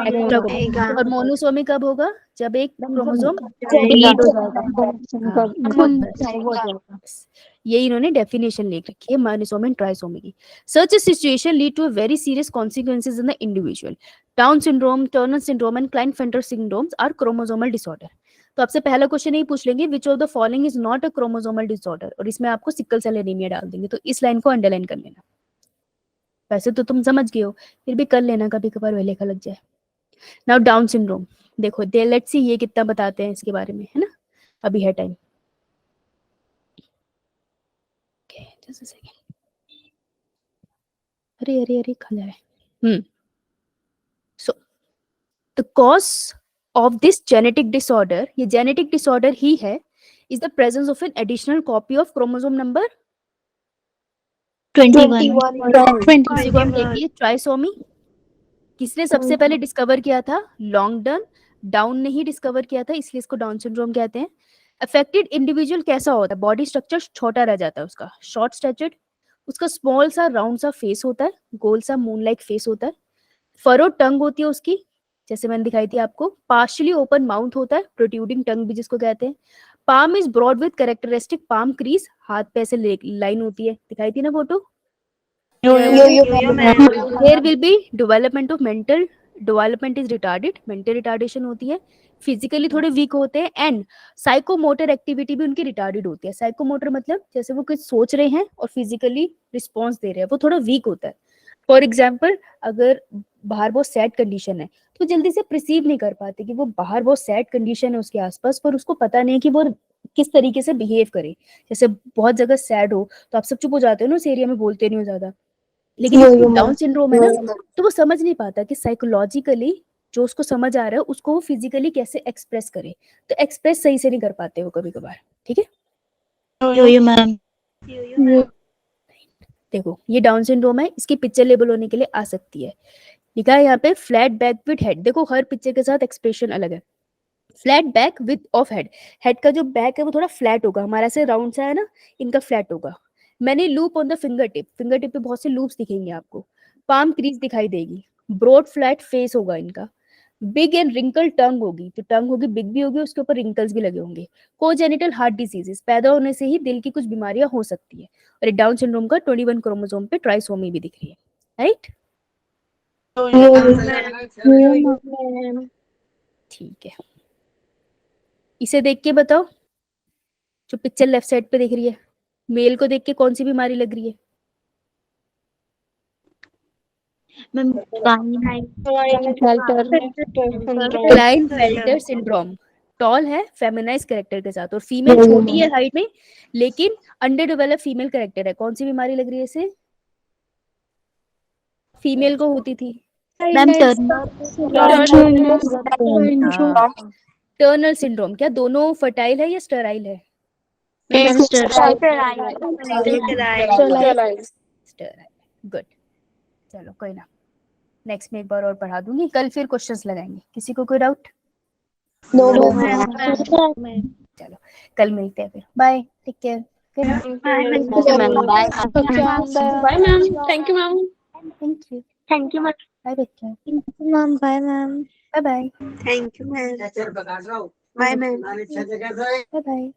Extra chromosome. और मोनोसोमी कब होगा, जब एक क्रोमोसोम डिलीट हो जाएगा। ये इन्होंने डेफिनेशन लिख रखी है मोनोसोमी एंड ट्राइसोमी की। Such a situation lead to a very serious consequences in the individual. Down syndrome, Turner syndrome and Klinefelter syndromes are chromosomal disorder. तो आपसे पहला क्वेश्चन यही पूछ लेंगे which of the following is not a chromosomal disorder, और इसमें आपको सिकल सेल एनीमिया डाल देंगे, तो इस लाइन को अंडरलाइन कर लेना। वैसे तो तुम समझ गए हो, फिर भी कर लेना, कभी कभार वह लेखा लग जाए। नाउ डाउन सिंड्रोम देखो, दे लेट्स सी ये कितना बताते हैं इसके बारे में, है ना, अभी है टाइम। जस्ट अ सेकंड, अरे अरे अरे खा है। So the cause of this genetic disorder, ये जेनेटिक डिसऑर्डर ही है, is the presence of an additional copy of chromosome number 21। इसी को हम कहते हैं ट्राइसोमी। किसने सबसे पहले डिस्कवर किया था, लॉन्गडन, डाउन ने ही डिस्कवर किया था, इसलिए इसको डाउन सिंड्रोम कहते हैं। अफेक्टेड इंडिविजुअल कैसा होता है, बॉडी स्ट्रक्चर छोटा रह जाता है उसका, शॉर्ट स्टैचर्ड, उसका स्मॉल सा राउंड सा फेस होता है, गोल सा मून लाइक फेस होता है, फरो टंग होती है उसकी, जैसे मैंने दिखाई थी आपको, पार्शियली ओपन माउथ होता है, प्रोट्रूडिंग टंग भी जिसको कहते हैं, palm is broad with characteristic palm crease, हाथ पे ऐसे लाइन होती है, दिखाई थी ना photo. There will be development of mental development is retarded, mental retardation होती है, फिजिकली थोड़े वीक होते हैं, एंड साइकोमोटर एक्टिविटी भी उनकी रिटार्डेड होती है। साइकोमोटर मतलब जैसे वो कुछ सोच रहे हैं और फिजिकली रिस्पॉन्स दे रहे हैं, वो थोड़ा वीक होता है। फॉर एग्जाम्पल अगर बाहर बहुत सैड कंडीशन है तो जल्दी से प्रिसीव नहीं कर पाते कि वो बाहर बहुत सैड कंडीशन है उसके आसपास, पर उसको पता नहीं कि वो किस तरीके से बिहेव करे। जैसे बहुत जगह सैड हो तो आप सब चुप हो जाते हो ना, उस एरिया में बोलते नहीं हो ज्यादा, लेकिन डाउन सिंड्रोम है ना, तो वो समझ नहीं पाता कि साइकोलॉजिकली जो उसको समझ आ रहा है उसको वो फिजिकली कैसे एक्सप्रेस करे, तो एक्सप्रेस सही से नहीं कर पाते वो कभी कभार, ठीक है। मैम देखो ये डाउन सिंड्रोम है, इसकी पिक्चर लेबल होने के लिए आ सकती है, लिखा है यहाँ पे फ्लैट बैक विद हेड। देखो हर पिक्चर के साथ एक्सप्रेशन अलग है। Flat back with of head, head का जो बैक है वो थोड़ा फ्लैट होगा, हमारा से राउंड सा है ना, इनका फ्लैट होगा। मैंने loop on the finger tip, finger tip पे बहुत से लूप्स दिखेंगे आपको, पाम क्रीज दिखाई देगी, ब्रॉड फ्लैट फेस होगा इनका, बिग एंड रिंकल टंग होगी, तो टंग होगी बिग भी होगी, उसके ऊपर रिंकल्स भी लगे होंगे। कोजेनिटल हार्ट डिसीजेस, पैदा होने से ही दिल की कुछ बीमारियां हो सकती है, और डाउन सिंड्रोम का 21 क्रोमोसोम पे ट्राइसोमी भी दिख रही है, राइट। ठीक है, इसे देख के बताओ जो पिक्चर लेफ्ट साइड पे दिख रही है, मेल को देख के कौन सी बीमारी लग रही है? Ma'am Klinefelter syndrome. टॉल है फेमिनाइज कैरेक्टर के साथ और फीमेल छोटी है हाइट में लेकिन अंडर डेवलप फीमेल कैरेक्टर है। कौन सी बीमारी लग रही है इसे? फीमेल को होती थी मैम टर्नर सिंड्रोम। क्या दोनों फर्टाइल है या स्टेराइल है? स्टेराइल। गुड, चलो कोई ना, नेक्स्ट में एक बार और पढ़ा दूंगी, कल फिर क्वेश्चंस लगाएंगे। किसी को कोई डाउट? चलो कल मिलते हैं फिर, bye, take care. Bye ma'am, thank you ma'am. Thank you, bye बच्चा, ma'am bye ma'am bye bye, thank you ma'am. Bye ma'am. Bye bye.